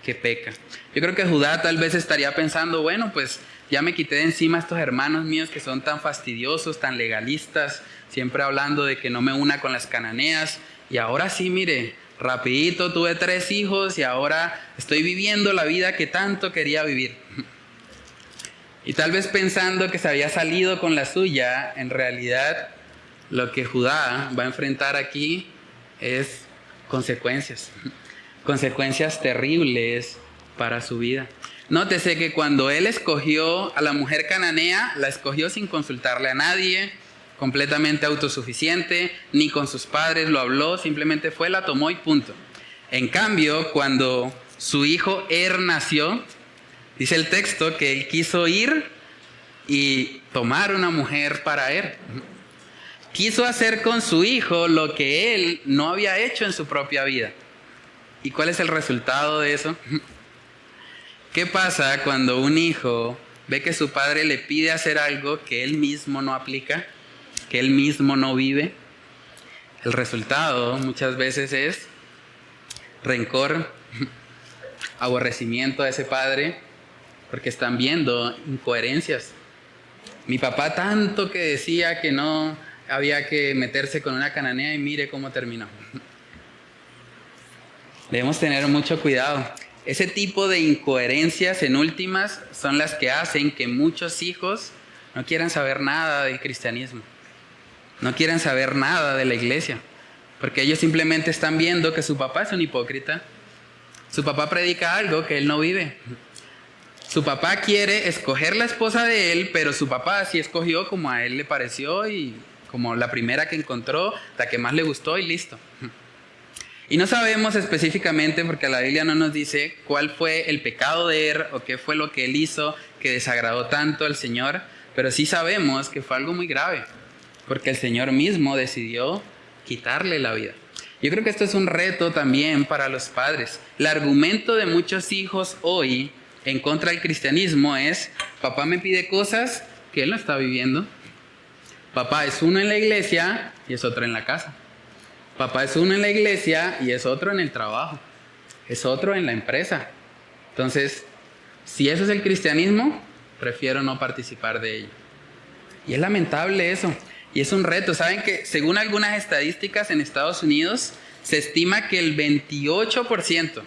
que peca. Yo creo que Judá tal vez estaría pensando, bueno, pues ya me quité de encima a estos hermanos míos que son tan fastidiosos, tan legalistas, siempre hablando de que no me una con las cananeas. Y ahora sí, mire, rapidito tuve 3 hijos y ahora estoy viviendo la vida que tanto quería vivir. Y tal vez pensando que se había salido con la suya, en realidad lo que Judá va a enfrentar aquí es consecuencias. Consecuencias terribles para su vida. Nótese que cuando él escogió a la mujer cananea, la escogió sin consultarle a nadie, completamente autosuficiente, ni con sus padres lo habló, simplemente fue, la tomó y punto. En cambio, cuando su hijo nació, dice el texto que él quiso ir y tomar una mujer para él. Quiso hacer con su hijo lo que él no había hecho en su propia vida. ¿Y cuál es el resultado de eso? ¿Qué pasa cuando un hijo ve que su padre le pide hacer algo que él mismo no aplica, que él mismo no vive? El resultado muchas veces es rencor, aborrecimiento a ese padre, porque están viendo incoherencias. Mi papá tanto que decía que no había que meterse con una cananea y mire cómo terminó. Debemos tener mucho cuidado. Ese tipo de incoherencias en últimas son las que hacen que muchos hijos no quieran saber nada del cristianismo, no quieran saber nada de la iglesia, porque ellos simplemente están viendo que su papá es un hipócrita, su papá predica algo que él no vive, su papá quiere escoger la esposa de él, pero su papá sí escogió como a él le pareció y como la primera que encontró, la que más le gustó y listo. Y no sabemos específicamente, porque la Biblia no nos dice cuál fue el pecado de o qué fue lo que él hizo que desagradó tanto al Señor, pero sí sabemos que fue algo muy grave, porque el Señor mismo decidió quitarle la vida. Yo creo que esto es un reto también para los padres. El argumento de muchos hijos hoy en contra del cristianismo es: papá me pide cosas que él no está viviendo. Papá es uno en la iglesia y es otro en la casa. Papá es uno en la iglesia y es otro en el trabajo. Es otro en la empresa. Entonces, si eso es el cristianismo, prefiero no participar de ello. Y es lamentable eso. Y es un reto. Saben que según algunas estadísticas en Estados Unidos, se estima que el 28%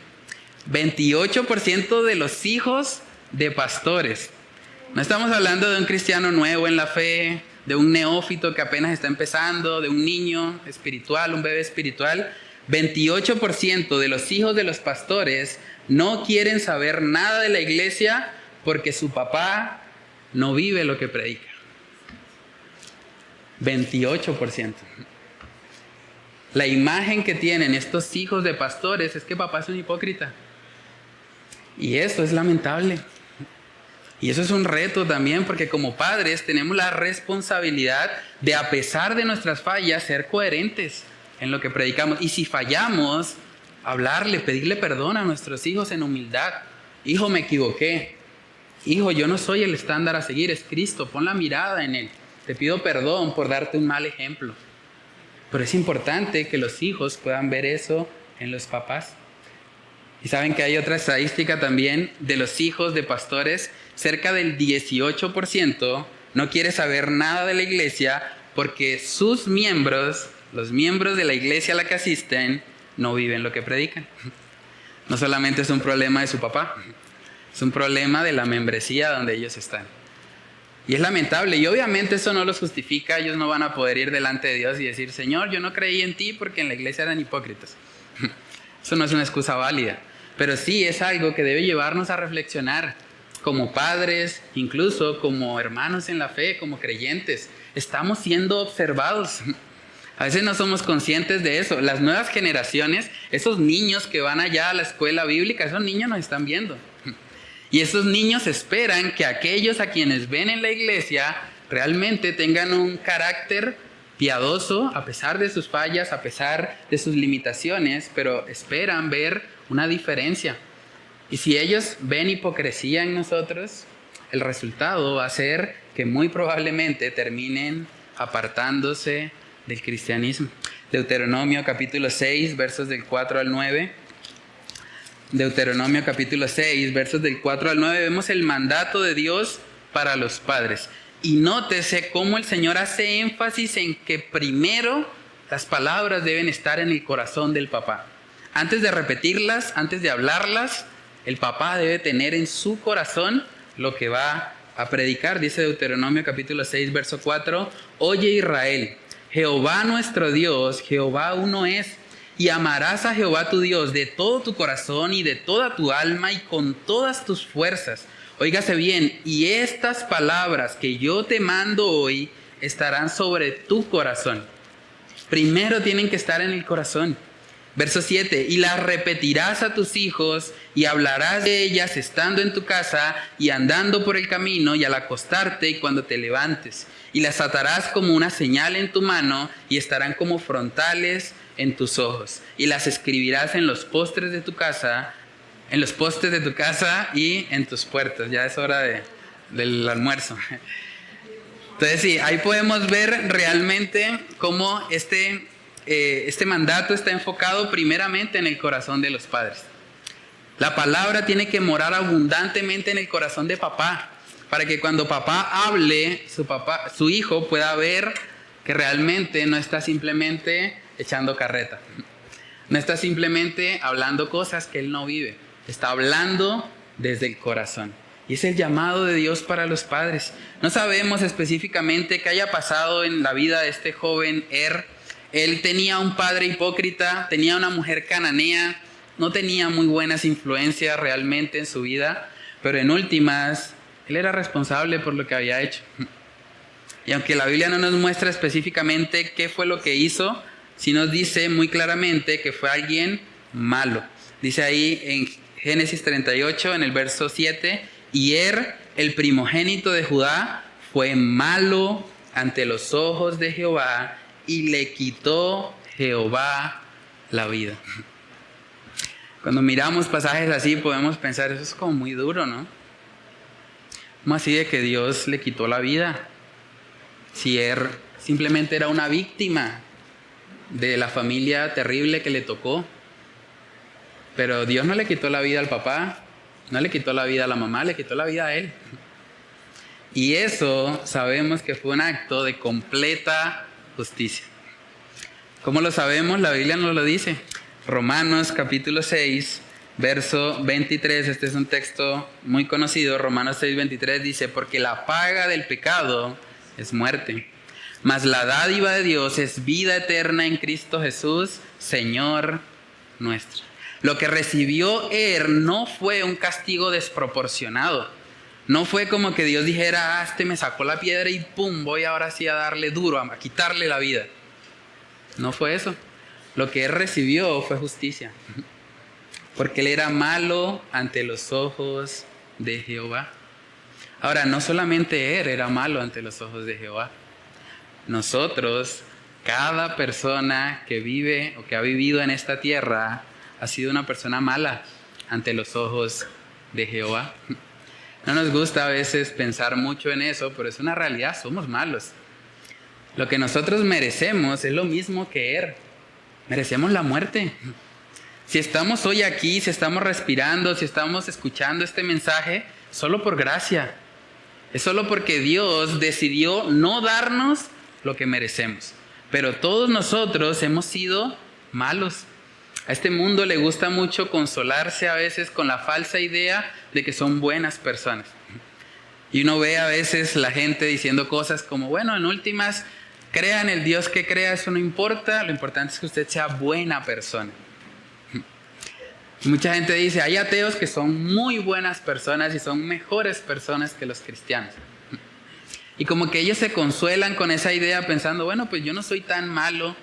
de los hijos de pastores, no estamos hablando de un cristiano nuevo en la fe, de un neófito que apenas está empezando, de un niño espiritual, un bebé espiritual, 28% de los hijos de los pastores no quieren saber nada de la iglesia porque su papá no vive lo que predica. 28%. La imagen que tienen estos hijos de pastores es que papá es un hipócrita. Y esto es lamentable. Y eso es un reto también, porque como padres tenemos la responsabilidad de, a pesar de nuestras fallas, ser coherentes en lo que predicamos. Y si fallamos, hablarle, pedirle perdón a nuestros hijos en humildad. Hijo, me equivoqué. Hijo, yo no soy el estándar a seguir, es Cristo. Pon la mirada en Él. Te pido perdón por darte un mal ejemplo. Pero es importante que los hijos puedan ver eso en los papás. Y saben que hay otra estadística también de los hijos de pastores. Cerca del 18% no quiere saber nada de la iglesia porque sus miembros, los miembros de la iglesia a la que asisten, no viven lo que predican. No solamente es un problema de su papá, es un problema de la membresía donde ellos están. Y es lamentable, y obviamente eso no los justifica. Ellos no van a poder ir delante de Dios y decir: Señor, yo no creí en ti porque en la iglesia eran hipócritas. Eso no es una excusa válida, pero sí es algo que debe llevarnos a reflexionar como padres, incluso como hermanos en la fe, como creyentes. Estamos siendo observados. A veces no somos conscientes de eso. Las nuevas generaciones, esos niños que van allá a la escuela bíblica, esos niños nos están viendo. Y esos niños esperan que aquellos a quienes ven en la iglesia realmente tengan un carácter piadoso, a pesar de sus fallas, a pesar de sus limitaciones, pero esperan ver una diferencia. Y si ellos ven hipocresía en nosotros, el resultado va a ser que muy probablemente terminen apartándose del cristianismo. Deuteronomio capítulo 6, versos del 4 al 9. Deuteronomio capítulo 6, versos del 4 al 9, vemos el mandato de Dios para los padres. Y nótese cómo el Señor hace énfasis en que primero las palabras deben estar en el corazón del papá. Antes de repetirlas, antes de hablarlas, el papá debe tener en su corazón lo que va a predicar. Dice Deuteronomio capítulo 6, verso 4, Oye Israel, Jehová nuestro Dios, Jehová uno es. Y amarás a Jehová tu Dios de todo tu corazón y de toda tu alma y con todas tus fuerzas. Óigase bien, y estas palabras que yo te mando hoy estarán sobre tu corazón. Primero tienen que estar en el corazón. Verso 7, y las repetirás a tus hijos y hablarás de ellas estando en tu casa y andando por el camino y al acostarte y cuando te levantes. Y las atarás como una señal en tu mano y estarán como frontales en tus ojos. Y las escribirás en los postes de tu casa, y en tus puertas. Ya es hora del almuerzo. Entonces sí, ahí podemos ver realmente cómo este mandato está enfocado primeramente en el corazón de los padres. La palabra tiene que morar abundantemente en el corazón de papá, para que cuando papá hable, su hijo pueda ver que realmente no está simplemente echando carreta. No está simplemente hablando cosas que él no vive. Está hablando desde el corazón. Y es el llamado de Dios para los padres. No sabemos específicamente qué haya pasado en la vida de este joven Él tenía un padre hipócrita, tenía una mujer cananea, no tenía muy buenas influencias realmente en su vida, pero en últimas, él era responsable por lo que había hecho. Y aunque la Biblia no nos muestra específicamente qué fue lo que hizo, sí nos dice muy claramente que fue alguien malo. Dice ahí en Génesis 38, en el verso 7, y el primogénito de Judá, fue malo ante los ojos de Jehová, y le quitó Jehová la vida. Cuando miramos pasajes así podemos pensar, eso es como muy duro, ¿no? ¿Cómo así de que Dios le quitó la vida? Si simplemente era una víctima de la familia terrible que le tocó. Pero Dios no le quitó la vida al papá, no le quitó la vida a la mamá, le quitó la vida a él. Y eso sabemos que fue un acto de completa justicia. ¿Cómo lo sabemos? La Biblia nos lo dice. Romanos capítulo 6, verso 23. Este es un texto muy conocido. Romanos 6, 23 dice: porque la paga del pecado es muerte, mas la dádiva de Dios es vida eterna en Cristo Jesús, Señor nuestro. Lo que recibió no fue un castigo desproporcionado. No fue como que Dios dijera, este me sacó la piedra y pum, voy ahora sí a darle duro, a quitarle la vida. No fue eso. Lo que él recibió fue justicia. Porque él era malo ante los ojos de Jehová. Ahora, no solamente él era malo ante los ojos de Jehová. Nosotros, cada persona que vive o que ha vivido en esta tierra, ha sido una persona mala ante los ojos de Jehová. No nos gusta a veces pensar mucho en eso, pero es una realidad, somos malos. Lo que nosotros merecemos es lo mismo que él. Merecemos la muerte. Si estamos hoy aquí, si estamos respirando, si estamos escuchando este mensaje, solo por gracia. Es solo porque Dios decidió no darnos lo que merecemos. Pero todos nosotros hemos sido malos. A este mundo le gusta mucho consolarse a veces con la falsa idea de que son buenas personas. Y uno ve a veces la gente diciendo cosas como, bueno, en últimas, crea en el Dios que crea, eso no importa, lo importante es que usted sea buena persona. Mucha gente dice, hay ateos que son muy buenas personas y son mejores personas que los cristianos. Y como que ellos se consuelan con esa idea pensando, bueno, pues yo no soy tan malo,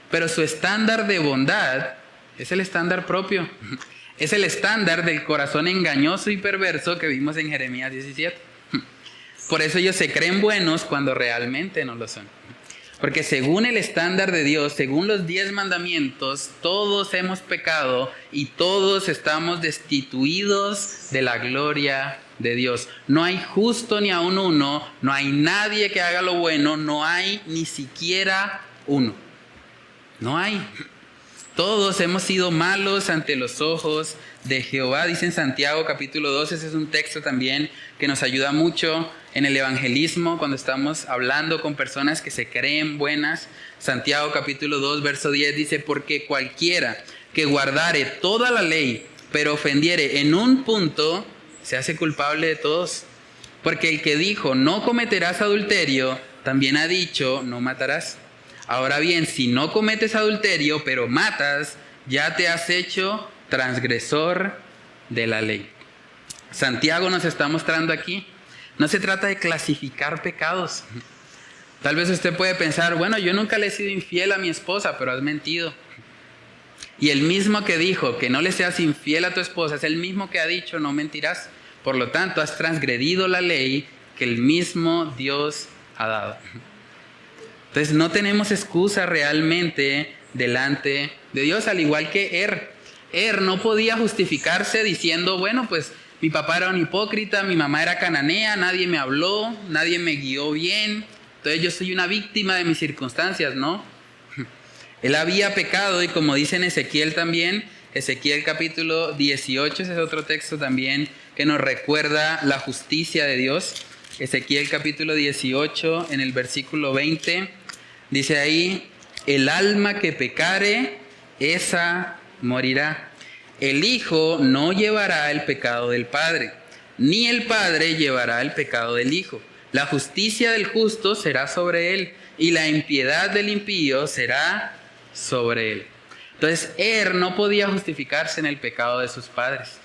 pero su estándar de bondad es el estándar propio. Es el estándar del corazón engañoso y perverso que vimos en Jeremías 17. Por eso ellos se creen buenos cuando realmente no lo son. Porque según el estándar de Dios, según los 10 mandamientos, todos hemos pecado y todos estamos destituidos de la gloria de Dios. No hay justo ni aun uno, no hay nadie que haga lo bueno, no hay ni siquiera uno. No hay. Todos hemos sido malos ante los ojos de Jehová, dice en Santiago capítulo 2, ese es un texto también que nos ayuda mucho en el evangelismo cuando estamos hablando con personas que se creen buenas. Santiago capítulo 2, verso 10 dice, porque cualquiera que guardare toda la ley, pero ofendiere en un punto, se hace culpable de todos. Porque el que dijo, no cometerás adulterio, también ha dicho, no matarás. Ahora bien, si no cometes adulterio, pero matas, ya te has hecho transgresor de la ley. Santiago nos está mostrando aquí, no se trata de clasificar pecados. Tal vez usted puede pensar, bueno, yo nunca le he sido infiel a mi esposa, pero has mentido. Y el mismo que dijo que no le seas infiel a tu esposa es el mismo que ha dicho, no mentirás. Por lo tanto, has transgredido la ley que el mismo Dios ha dado. Entonces no tenemos excusa realmente delante de Dios, al igual que no podía justificarse diciendo, bueno, pues mi papá era un hipócrita, mi mamá era cananea, nadie me habló, nadie me guió bien, entonces yo soy una víctima de mis circunstancias, ¿no? Él había pecado y como dice en Ezequiel también, Ezequiel capítulo 18, ese es otro texto también que nos recuerda la justicia de Dios. Ezequiel capítulo 18 en el versículo 20. Dice ahí, el alma que pecare, esa morirá. El hijo no llevará el pecado del padre, ni el padre llevará el pecado del hijo. La justicia del justo será sobre él, y la impiedad del impío será sobre él. Entonces, no podía justificarse en el pecado de sus padres.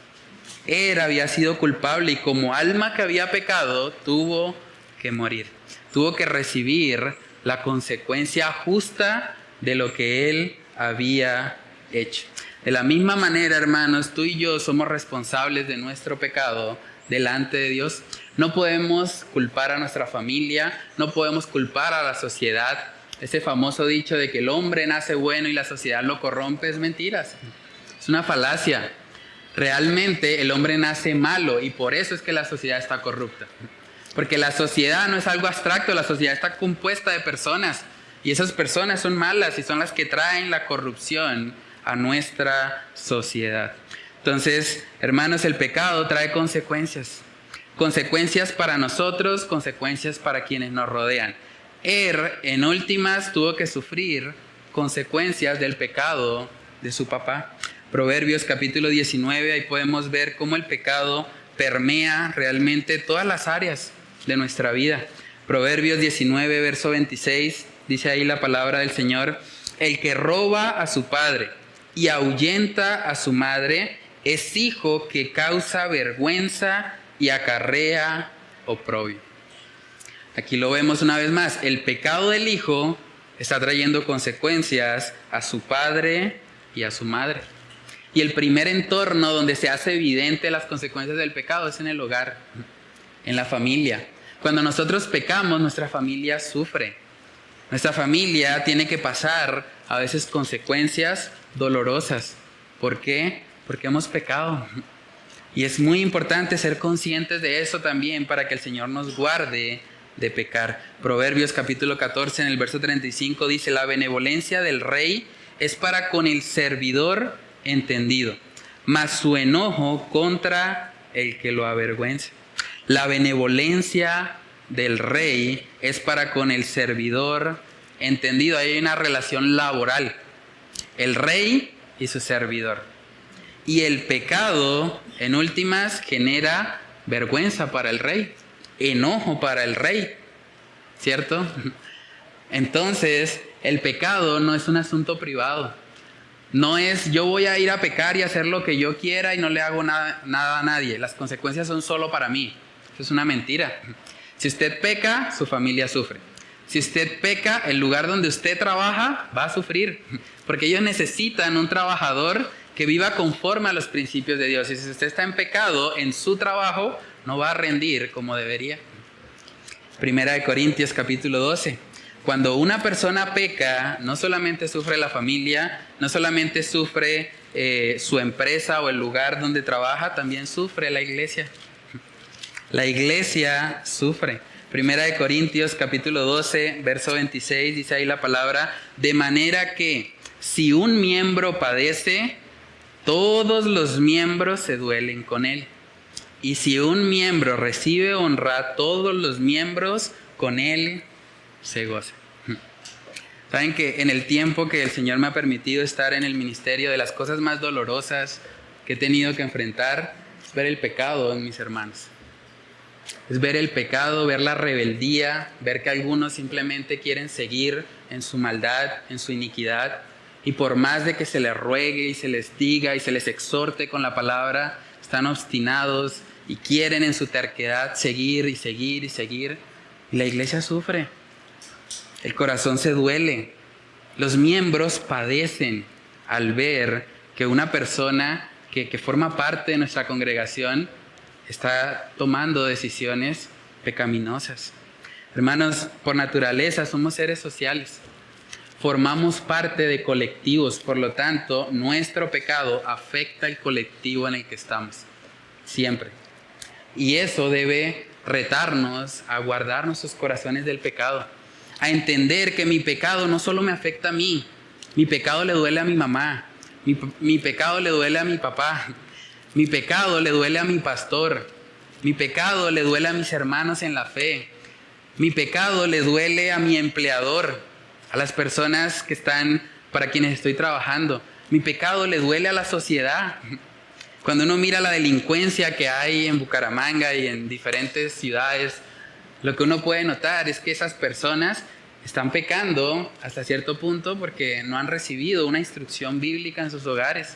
Había sido culpable y como alma que había pecado, tuvo que morir. Tuvo que recibir la consecuencia justa de lo que él había hecho. De la misma manera, hermanos, tú y yo somos responsables de nuestro pecado delante de Dios. No podemos culpar a nuestra familia, no podemos culpar a la sociedad. Ese famoso dicho de que el hombre nace bueno y la sociedad lo corrompe es mentira. Es una falacia. Realmente el hombre nace malo y por eso es que la sociedad está corrupta. Porque la sociedad no es algo abstracto, la sociedad está compuesta de personas y esas personas son malas y son las que traen la corrupción a nuestra sociedad. Entonces, hermanos, el pecado trae consecuencias. Consecuencias para nosotros, consecuencias para quienes nos rodean. En últimas, tuvo que sufrir consecuencias del pecado de su papá. Proverbios capítulo 19, ahí podemos ver cómo el pecado permea realmente todas las áreas de nuestra vida. Proverbios 19, verso 26, dice ahí la palabra del Señor, el que roba a su padre y ahuyenta a su madre, es hijo que causa vergüenza y acarrea oprobio. Aquí lo vemos una vez más. El pecado del hijo está trayendo consecuencias a su padre y a su madre. Y el primer entorno donde se hace evidente las consecuencias del pecado es en el hogar, en la familia. Cuando nosotros pecamos, nuestra familia sufre. Nuestra familia tiene que pasar a veces consecuencias dolorosas. ¿Por qué? Porque hemos pecado. Y es muy importante ser conscientes de eso también para que el Señor nos guarde de pecar. Proverbios capítulo 14 en el verso 35 dice: la benevolencia del rey es para con el servidor entendido, mas su enojo contra el que lo avergüenza. La benevolencia del rey es para con el servidor entendido. Ahí hay una relación laboral. El rey y su servidor. Y el pecado, en últimas, genera vergüenza para el rey, enojo para el rey, ¿cierto? Entonces, el pecado no es un asunto privado. No es yo voy a ir a pecar y hacer lo que yo quiera y no le hago nada a nadie. Las consecuencias son solo para mí. Eso es una mentira. Si usted peca, su familia sufre. Si usted peca, el lugar donde usted trabaja va a sufrir. Porque ellos necesitan un trabajador que viva conforme a los principios de Dios. Y si usted está en pecado en su trabajo, no va a rendir como debería. Primera de Corintios capítulo 12. Cuando una persona peca, no solamente sufre la familia, no solamente sufre su empresa o el lugar donde trabaja, también sufre la iglesia. La iglesia sufre. Primera de Corintios capítulo 12, verso 26, dice ahí la palabra: de manera que si un miembro padece, todos los miembros se duelen con él. Y si un miembro recibe honra, todos los miembros con él se gozan. Saben que en el tiempo que el Señor me ha permitido estar en el ministerio, de las cosas más dolorosas que he tenido que enfrentar es ver el pecado en mis hermanos. Es ver el pecado, ver la rebeldía, ver que algunos simplemente quieren seguir en su maldad, en su iniquidad. Y por más de que se les ruegue y se les diga y se les exhorte con la palabra, están obstinados y quieren en su terquedad seguir y seguir y seguir. Y la iglesia sufre. El corazón se duele. Los miembros padecen al ver que una persona que forma parte de nuestra congregación está tomando decisiones pecaminosas. Hermanos, por naturaleza somos seres sociales. Formamos parte de colectivos, por lo tanto, nuestro pecado afecta al colectivo en el que estamos, siempre. Y eso debe retarnos a guardar nuestros corazones del pecado, a entender que mi pecado no solo me afecta a mí, mi pecado le duele a mi mamá, mi pecado le duele a mi papá, mi pecado le duele a mi pastor, mi pecado le duele a mis hermanos en la fe, mi pecado le duele a mi empleador, a las personas que están para quienes estoy trabajando. Mi pecado le duele a la sociedad. Cuando uno mira la delincuencia que hay en Bucaramanga y en diferentes ciudades, lo que uno puede notar es que esas personas están pecando hasta cierto punto porque no han recibido una instrucción bíblica en sus hogares.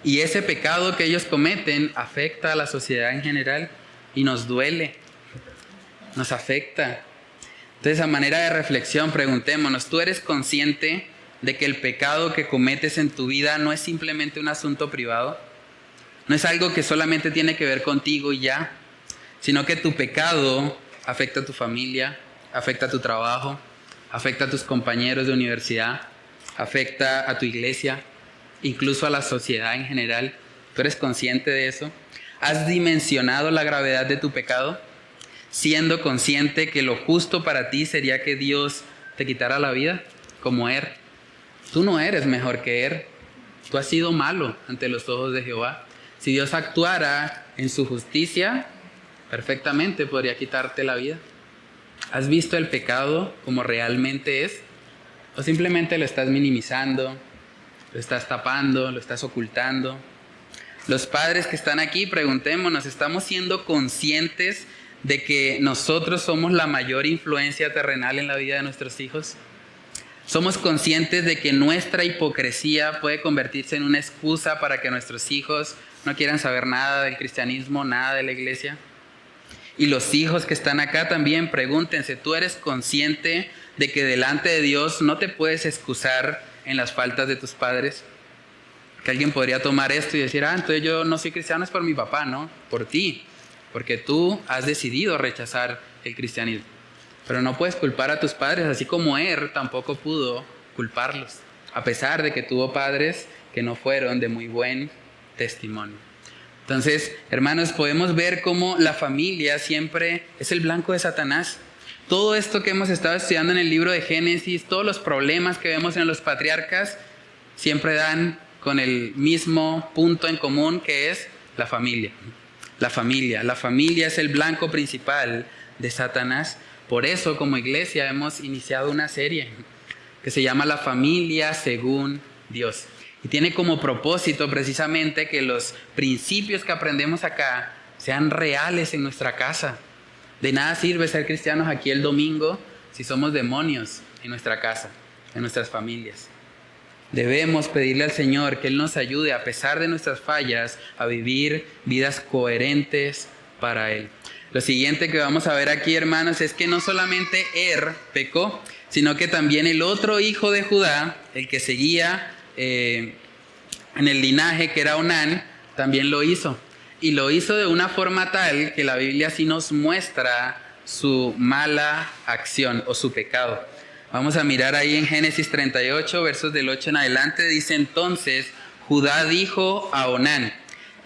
Y ese pecado que ellos cometen afecta a la sociedad en general y nos duele, nos afecta. Entonces, a manera de reflexión, preguntémonos: ¿tú eres consciente de que el pecado que cometes en tu vida no es simplemente un asunto privado? No es algo que solamente tiene que ver contigo y ya, sino que tu pecado afecta a tu familia, afecta a tu trabajo, afecta a tus compañeros de universidad, afecta a tu iglesia, incluso a la sociedad en general. ¿Tú eres consciente de eso? ¿Has dimensionado la gravedad de tu pecado, siendo consciente que lo justo para ti sería que Dios te quitara la vida, como Er? Tú no eres mejor que Er. Tú has sido malo ante los ojos de Jehová. Si Dios actuara en su justicia, perfectamente podría quitarte la vida. ¿Has visto el pecado como realmente es? ¿O simplemente lo estás minimizando, lo estás tapando, lo estás ocultando? Los padres que están aquí, preguntémonos: ¿estamos siendo conscientes de que nosotros somos la mayor influencia terrenal en la vida de nuestros hijos? Somos conscientes de que nuestra hipocresía puede convertirse en una excusa para que nuestros hijos no quieran saber nada del cristianismo, nada de la iglesia. Y los hijos que están acá también, pregúntense, ¿tú eres consciente de que delante de Dios no te puedes excusar en las faltas de tus padres? Que alguien podría tomar esto y decir, entonces yo no soy cristiano, es por mi papá, ¿no? Por ti, porque tú has decidido rechazar el cristianismo. Pero no puedes culpar a tus padres, así como él tampoco pudo culparlos, a pesar de que tuvo padres que no fueron de muy buen testimonio. Entonces, hermanos, podemos ver cómo la familia siempre es el blanco de Satanás. Todo esto que hemos estado estudiando en el libro de Génesis, todos los problemas que vemos en los patriarcas, siempre dan con el mismo punto en común, que es la familia. La familia es el blanco principal de Satanás. Por eso, como iglesia, hemos iniciado una serie que se llama La Familia Según Dios. Y tiene como propósito precisamente que los principios que aprendemos acá sean reales en nuestra casa. De nada sirve ser cristianos aquí el domingo si somos demonios en nuestra casa, en nuestras familias. Debemos pedirle al Señor que Él nos ayude, a pesar de nuestras fallas, a vivir vidas coherentes para Él. Lo siguiente que vamos a ver aquí, hermanos, es que no solamente pecó, sino que también el otro hijo de Judá, el que seguía en el linaje, que era Onán, también lo hizo. Y lo hizo de una forma tal que la Biblia sí nos muestra su mala acción o su pecado. Vamos a mirar ahí en Génesis 38, versos del 8 en adelante. Dice entonces, Judá dijo a Onán,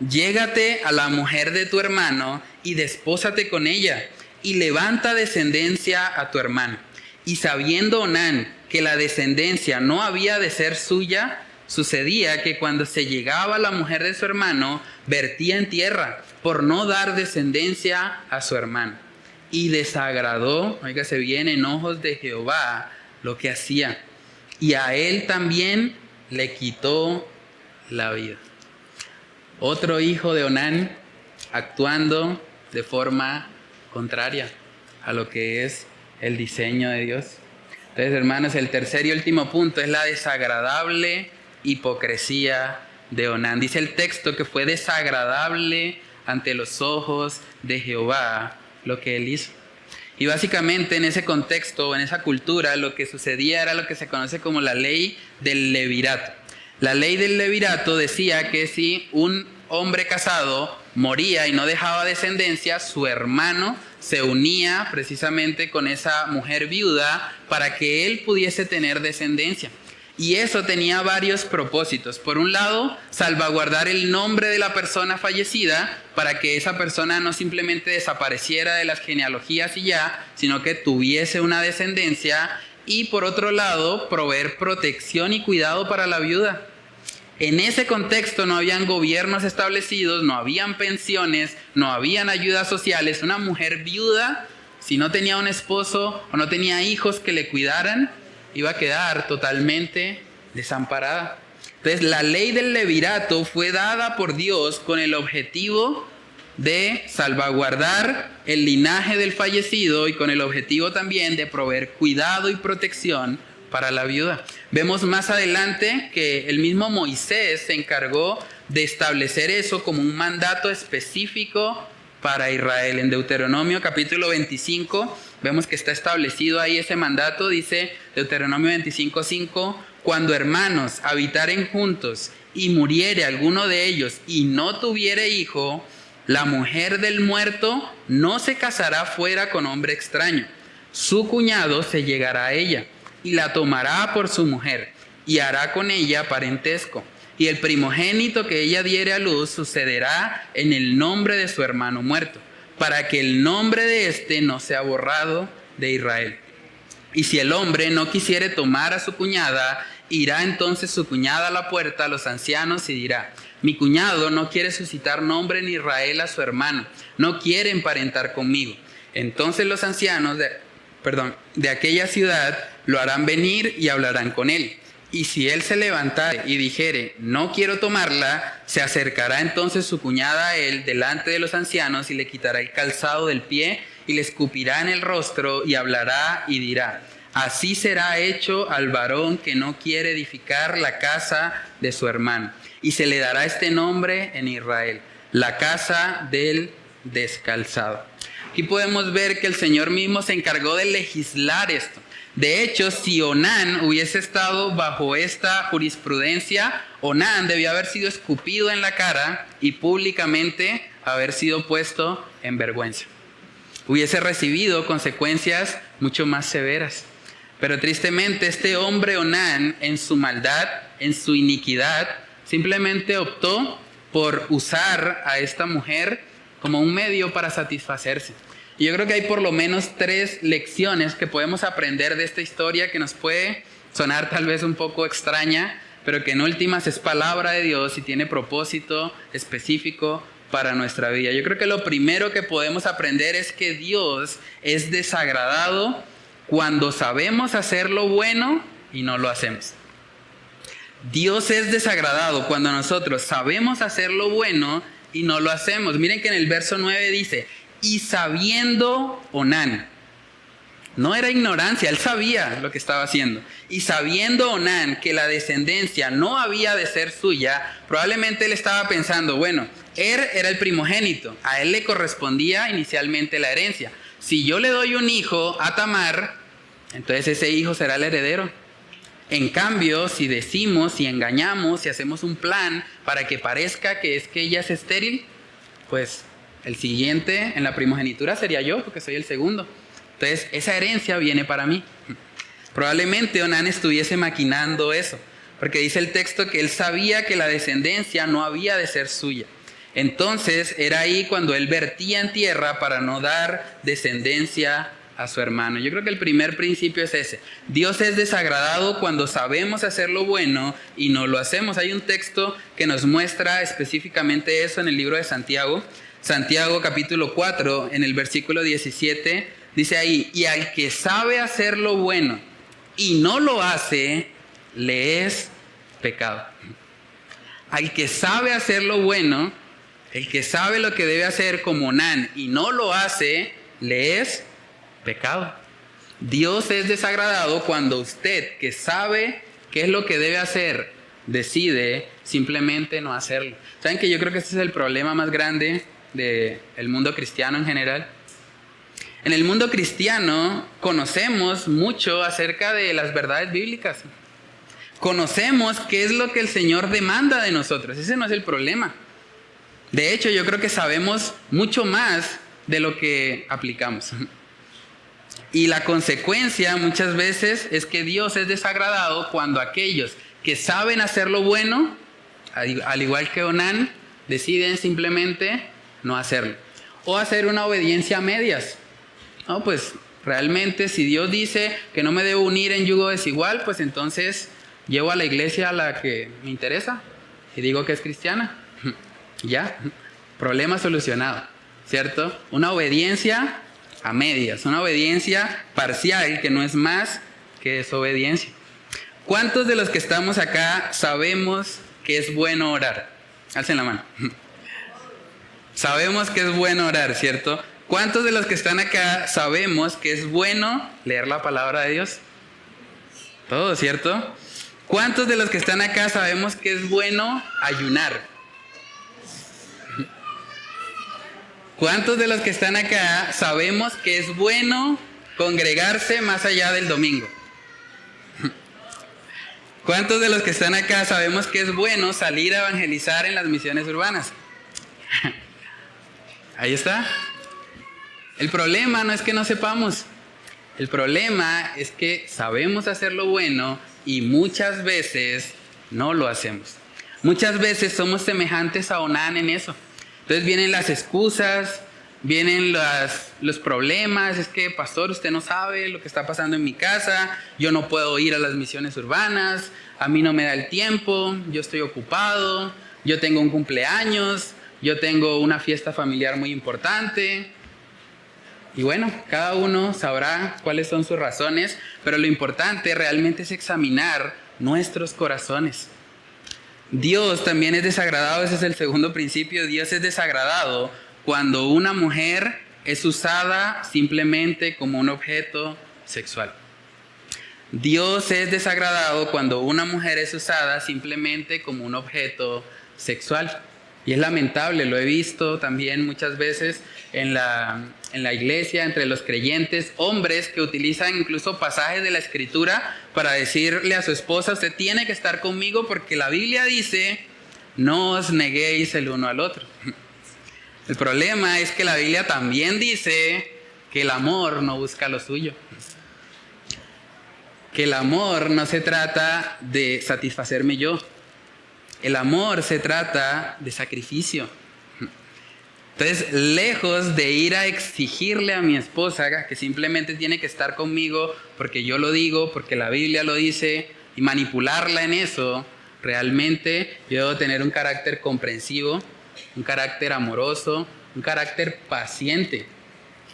llégate a la mujer de tu hermano y despósate con ella, y levanta descendencia a tu hermano. Y sabiendo Onán que la descendencia no había de ser suya, sucedía que cuando se llegaba a la mujer de su hermano, vertía en tierra, por no dar descendencia a su hermano. Y desagradó, óigase bien, en ojos de Jehová lo que hacía, y a él también le quitó la vida. Otro hijo de Onán actuando de forma contraria a lo que es el diseño de Dios. Entonces, hermanos, el tercer y último punto es la desagradable hipocresía de Onán. Dice el texto que fue desagradable ante los ojos de Jehová lo que él hizo. Y básicamente en ese contexto, en esa cultura, lo que sucedía era lo que se conoce como la ley del levirato. La ley del levirato decía que si un hombre casado moría y no dejaba descendencia, su hermano se unía precisamente con esa mujer viuda para que él pudiese tener descendencia. Y eso tenía varios propósitos. Por un lado, salvaguardar el nombre de la persona fallecida para que esa persona no simplemente desapareciera de las genealogías y ya, sino que tuviese una descendencia. Y por otro lado, proveer protección y cuidado para la viuda. En ese contexto no habían gobiernos establecidos, no habían pensiones, no habían ayudas sociales. Una mujer viuda, si no tenía un esposo o no tenía hijos que le cuidaran, iba a quedar totalmente desamparada. Entonces, la ley del levirato fue dada por Dios con el objetivo de salvaguardar el linaje del fallecido y con el objetivo también de proveer cuidado y protección para la viuda. Vemos más adelante que el mismo Moisés se encargó de establecer eso como un mandato específico para Israel. En Deuteronomio capítulo 25 vemos que está establecido ahí ese mandato. Dice Deuteronomio 25:5, cuando hermanos habitaren juntos y muriere alguno de ellos y no tuviere hijo, la mujer del muerto no se casará fuera con hombre extraño. Su cuñado se llegará a ella y la tomará por su mujer y hará con ella parentesco. Y el primogénito que ella diere a luz sucederá en el nombre de su hermano muerto, para que el nombre de éste no sea borrado de Israel. Y si el hombre no quisiere tomar a su cuñada, irá entonces su cuñada a la puerta a los ancianos y dirá, mi cuñado no quiere suscitar nombre en Israel a su hermano, no quiere emparentar conmigo. Entonces los ancianos de aquella ciudad lo harán venir y hablarán con él. Y si él se levantare y dijere, no quiero tomarla, se acercará entonces su cuñada a él delante de los ancianos y le quitará el calzado del pie y le escupirá en el rostro y hablará y dirá, así será hecho al varón que no quiere edificar la casa de su hermano. Y se le dará este nombre en Israel, la casa del descalzado. Aquí podemos ver que el Señor mismo se encargó de legislar esto. De hecho, si Onán hubiese estado bajo esta jurisprudencia, Onán debió haber sido escupido en la cara y públicamente haber sido puesto en vergüenza. Hubiese recibido consecuencias mucho más severas. Pero tristemente este hombre Onán, en su maldad, en su iniquidad, simplemente optó por usar a esta mujer como un medio para satisfacerse. Y yo creo que hay por lo menos 3 lecciones que podemos aprender de esta historia que nos puede sonar tal vez un poco extraña, pero que en últimas es palabra de Dios y tiene propósito específico para nuestra vida. Yo creo que lo primero que podemos aprender es que Dios es desagradado cuando sabemos hacer lo bueno y no lo hacemos. Dios es desagradado cuando nosotros sabemos hacer lo bueno y no lo hacemos. Miren que en el verso 9 dice, y sabiendo Onán, no era ignorancia, él sabía lo que estaba haciendo. Y sabiendo Onán que la descendencia no había de ser suya, probablemente él estaba pensando, bueno, era el primogénito, a él le correspondía inicialmente la herencia. Si yo le doy un hijo a Tamar, entonces ese hijo será el heredero. En cambio, si decimos, si engañamos, si hacemos un plan para que parezca que ella es estéril, pues el siguiente en la primogenitura sería yo, porque soy el segundo. Entonces, esa herencia viene para mí. Probablemente Onán estuviese maquinando eso, porque dice el texto que él sabía que la descendencia no había de ser suya. Entonces, era ahí cuando él vertía en tierra para no dar descendencia a su hermano. Yo creo que el primer principio es ese. Dios es desagradado cuando sabemos hacer lo bueno y no lo hacemos. Hay un texto que nos muestra específicamente eso en el libro de Santiago. Santiago capítulo 4, en el versículo 17, dice ahí, y al que sabe hacer lo bueno y no lo hace, le es pecado. Al que sabe hacer lo bueno, el que sabe lo que debe hacer como Onán y no lo hace, le es pecado. Dios es desagradado cuando usted, que sabe qué es lo que debe hacer, decide simplemente no hacerlo. ¿Saben que yo creo que este es el problema más grande del mundo cristiano en general? En el mundo cristiano conocemos mucho acerca de las verdades bíblicas. Conocemos qué es lo que el Señor demanda de nosotros. Ese no es el problema. De hecho, yo creo que sabemos mucho más de lo que aplicamos. Y la consecuencia muchas veces es que Dios es desagradado cuando aquellos que saben hacer lo bueno, al igual que Onán, deciden simplemente no hacerlo. O hacer una obediencia a medias. No, pues realmente si Dios dice que no me debo unir en yugo desigual, pues entonces llevo a la iglesia a la que me interesa y digo que es cristiana. Ya, problema solucionado, ¿cierto? Una obediencia a medias, una obediencia parcial que no es más que desobediencia. ¿Cuántos de los que estamos acá sabemos que es bueno orar? Alcen la mano. Sabemos que es bueno orar, ¿cierto? ¿Cuántos de los que están acá sabemos que es bueno leer la palabra de Dios? Todos, ¿cierto? ¿Cuántos de los que están acá sabemos que es bueno ayunar? ¿Cuántos de los que están acá sabemos que es bueno congregarse más allá del domingo? ¿Cuántos de los que están acá sabemos que es bueno salir a evangelizar en las misiones urbanas? Ahí está. El problema no es que no sepamos. El problema es que sabemos hacer lo bueno y muchas veces no lo hacemos. Muchas veces somos semejantes a Onán en eso. Entonces vienen las excusas, vienen los problemas. Es que, pastor, usted no sabe lo que está pasando en mi casa. Yo no puedo ir a las misiones urbanas. A mí no me da el tiempo. Yo estoy ocupado. Yo tengo un cumpleaños. Yo tengo una fiesta familiar muy importante. Y bueno, cada uno sabrá cuáles son sus razones. Pero lo importante realmente es examinar nuestros corazones. Dios también es desagradado, ese es el segundo principio. Dios es desagradado cuando una mujer es usada simplemente como un objeto sexual. Dios es desagradado cuando una mujer es usada simplemente como un objeto sexual. Y es lamentable, lo he visto también muchas veces en la iglesia, entre los creyentes, hombres que utilizan incluso pasajes de la Escritura para decirle a su esposa: usted tiene que estar conmigo porque la Biblia dice, no os neguéis el uno al otro. El problema es que la Biblia también dice que el amor no busca lo suyo. Que el amor no se trata de satisfacerme yo. El amor se trata de sacrificio. Entonces, lejos de ir a exigirle a mi esposa que simplemente tiene que estar conmigo porque yo lo digo, porque la Biblia lo dice, y manipularla en eso, realmente yo debo tener un carácter comprensivo, un carácter amoroso, un carácter paciente.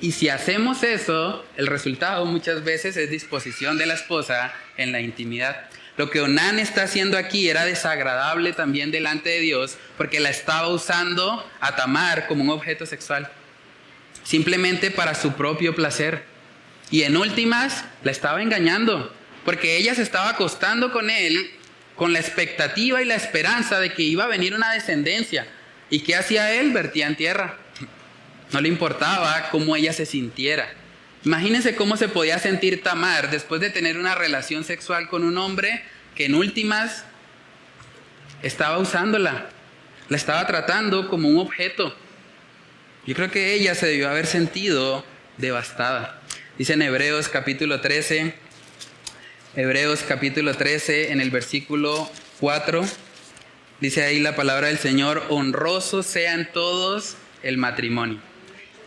Y si hacemos eso, el resultado muchas veces es disposición de la esposa en la intimidad. Lo que Onán está haciendo aquí era desagradable también delante de Dios porque la estaba usando a Tamar como un objeto sexual, simplemente para su propio placer. Y en últimas la estaba engañando porque ella se estaba acostando con él con la expectativa y la esperanza de que iba a venir una descendencia. ¿Y qué hacía él? Vertía en tierra. No le importaba cómo ella se sintiera. Imagínense cómo se podía sentir Tamar después de tener una relación sexual con un hombre que en últimas estaba usándola, la estaba tratando como un objeto. Yo creo que ella se debió haber sentido devastada. Dice en Hebreos capítulo 13, en el versículo 4, dice ahí la palabra del Señor: honrosos sean todos el matrimonio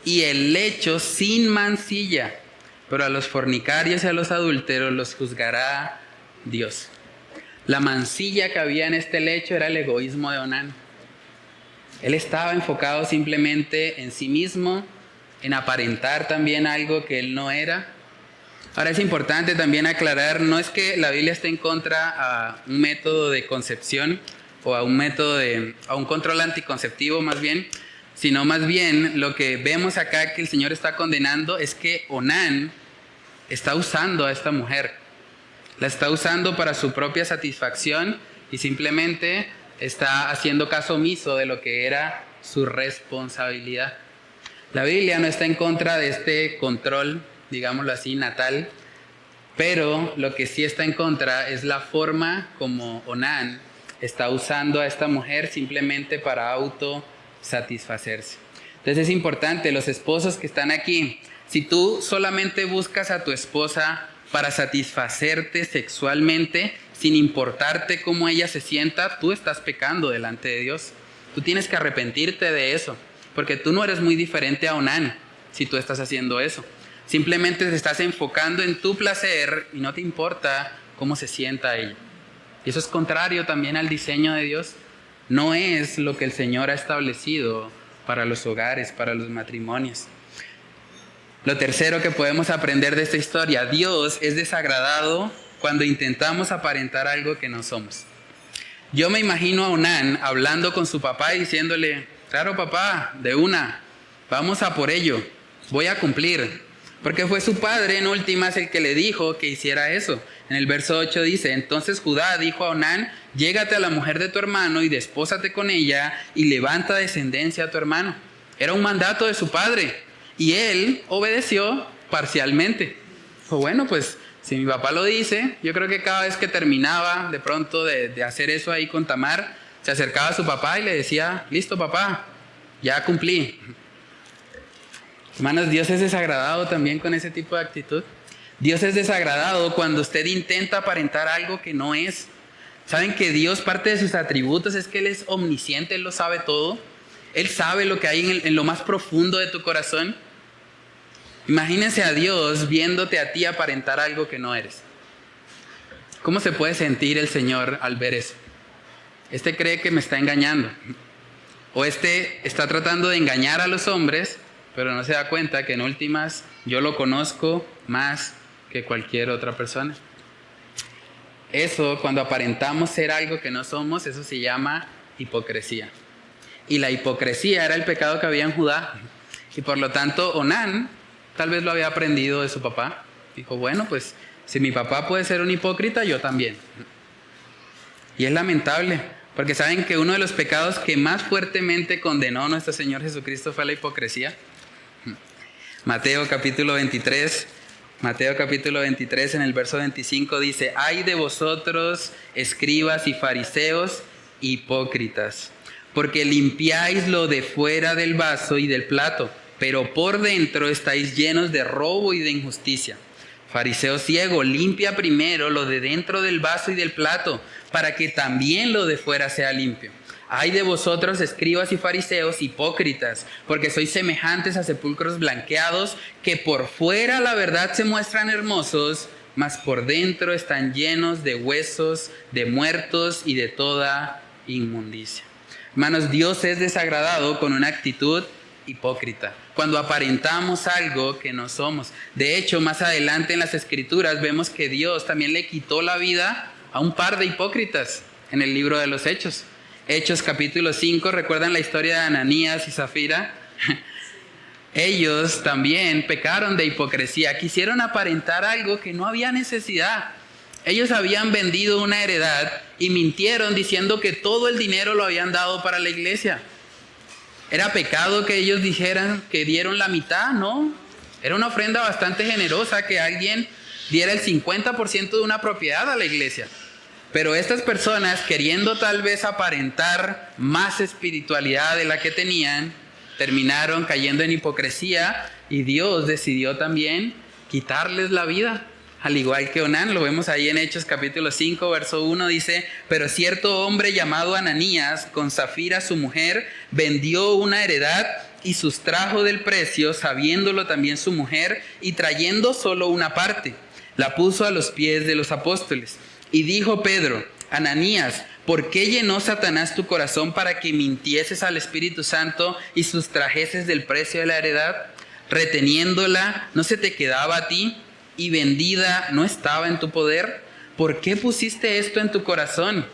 y el lecho sin mancilla, pero a los fornicarios y a los adúlteros los juzgará Dios. La mancilla que había en este lecho era el egoísmo de Onán. Él estaba enfocado simplemente en sí mismo, en aparentar también algo que él no era. Ahora es importante también aclarar, no es que la Biblia esté en contra a un método de concepción o a un control anticonceptivo más bien, sino más bien lo que vemos acá que el Señor está condenando es que Onán está usando a esta mujer. La está usando para su propia satisfacción y simplemente está haciendo caso omiso de lo que era su responsabilidad. La Biblia no está en contra de este control, digámoslo así, natal, pero lo que sí está en contra es la forma como Onán está usando a esta mujer simplemente para autosatisfacerse. Entonces es importante, los esposos que están aquí, si tú solamente buscas a tu esposa para satisfacerte sexualmente, sin importarte cómo ella se sienta, tú estás pecando delante de Dios. Tú tienes que arrepentirte de eso, porque tú no eres muy diferente a Onán si tú estás haciendo eso. Simplemente te estás enfocando en tu placer y no te importa cómo se sienta ella. Y eso es contrario también al diseño de Dios. No es lo que el Señor ha establecido para los hogares, para los matrimonios. Lo tercero que podemos aprender de esta historia: Dios es desagradado cuando intentamos aparentar algo que no somos. Yo me imagino a Onán hablando con su papá y diciéndole: claro papá, de una, vamos a por ello, voy a cumplir. Porque fue su padre en últimas el que le dijo que hiciera eso. En el verso 8 dice: entonces Judá dijo a Onán: llégate a la mujer de tu hermano y despósate con ella y levanta descendencia a tu hermano. Era un mandato de su padre y él obedeció parcialmente. Dijo: bueno, pues si mi papá lo dice. Yo creo que cada vez que terminaba de pronto de hacer eso ahí con Tamar, se acercaba a su papá y le decía: listo papá, ya cumplí. Hermanos, Dios es desagradado también con ese tipo de actitud. Dios es desagradado cuando usted intenta aparentar algo que no es. ¿Saben que Dios, parte de sus atributos es que Él es omnisciente, Él lo sabe todo? Él sabe lo que hay en lo más profundo de tu corazón. Imagínense a Dios viéndote a ti aparentar algo que no eres. ¿Cómo se puede sentir el Señor al ver eso? Este cree que me está engañando. O este está tratando de engañar a los hombres, pero no se da cuenta que en últimas yo lo conozco más que cualquier otra persona. Eso, cuando aparentamos ser algo que no somos, eso se llama hipocresía. Y la hipocresía era el pecado que había en Judá. Y por lo tanto, Onán tal vez lo había aprendido de su papá. Dijo: bueno, pues Si mi papá puede ser un hipócrita, yo también. Y es lamentable, porque saben que uno de los pecados que más fuertemente condenó nuestro Señor Jesucristo fue la hipocresía. Mateo capítulo 23 en el verso 25 dice: «Ay de vosotros, escribas y fariseos, hipócritas, porque limpiáis lo de fuera del vaso y del plato, pero por dentro estáis llenos de robo y de injusticia. Fariseo ciego, limpia primero lo de dentro del vaso y del plato, para que también lo de fuera sea limpio. Ay de vosotros, escribas y fariseos, hipócritas, porque sois semejantes a sepulcros blanqueados, que por fuera la verdad se muestran hermosos, mas por dentro están llenos de huesos, de muertos y de toda inmundicia». Hermanos, Dios es desagradado con una actitud hipócrita, cuando aparentamos algo que no somos. De hecho, más adelante en las Escrituras vemos que Dios también le quitó la vida a un par de hipócritas en el libro de los Hechos. Hechos capítulo 5, ¿recuerdan la historia de Ananías y Zafira? Ellos también pecaron de hipocresía, quisieron aparentar algo que no había necesidad. Ellos habían vendido una heredad y mintieron diciendo que todo el dinero lo habían dado para la iglesia. ¿Era pecado que ellos dijeran que dieron la mitad? No, era una ofrenda bastante generosa que alguien diera el 50% de una propiedad a la iglesia. Pero estas personas, queriendo tal vez aparentar más espiritualidad de la que tenían, terminaron cayendo en hipocresía y Dios decidió también quitarles la vida. Al igual que Onán, lo vemos ahí en Hechos capítulo 5, verso 1, dice: «Pero cierto hombre llamado Ananías, con Zafira su mujer, vendió una heredad y sustrajo del precio, sabiéndolo también su mujer, y trayendo solo una parte, la puso a los pies de los apóstoles. Y dijo Pedro: Ananías, ¿por qué llenó Satanás tu corazón para que mintieses al Espíritu Santo y sustrajeses del precio de la heredad? Reteniéndola, ¿no se te quedaba a ti? Y vendida, ¿no estaba en tu poder? ¿Por qué pusiste esto en tu corazón?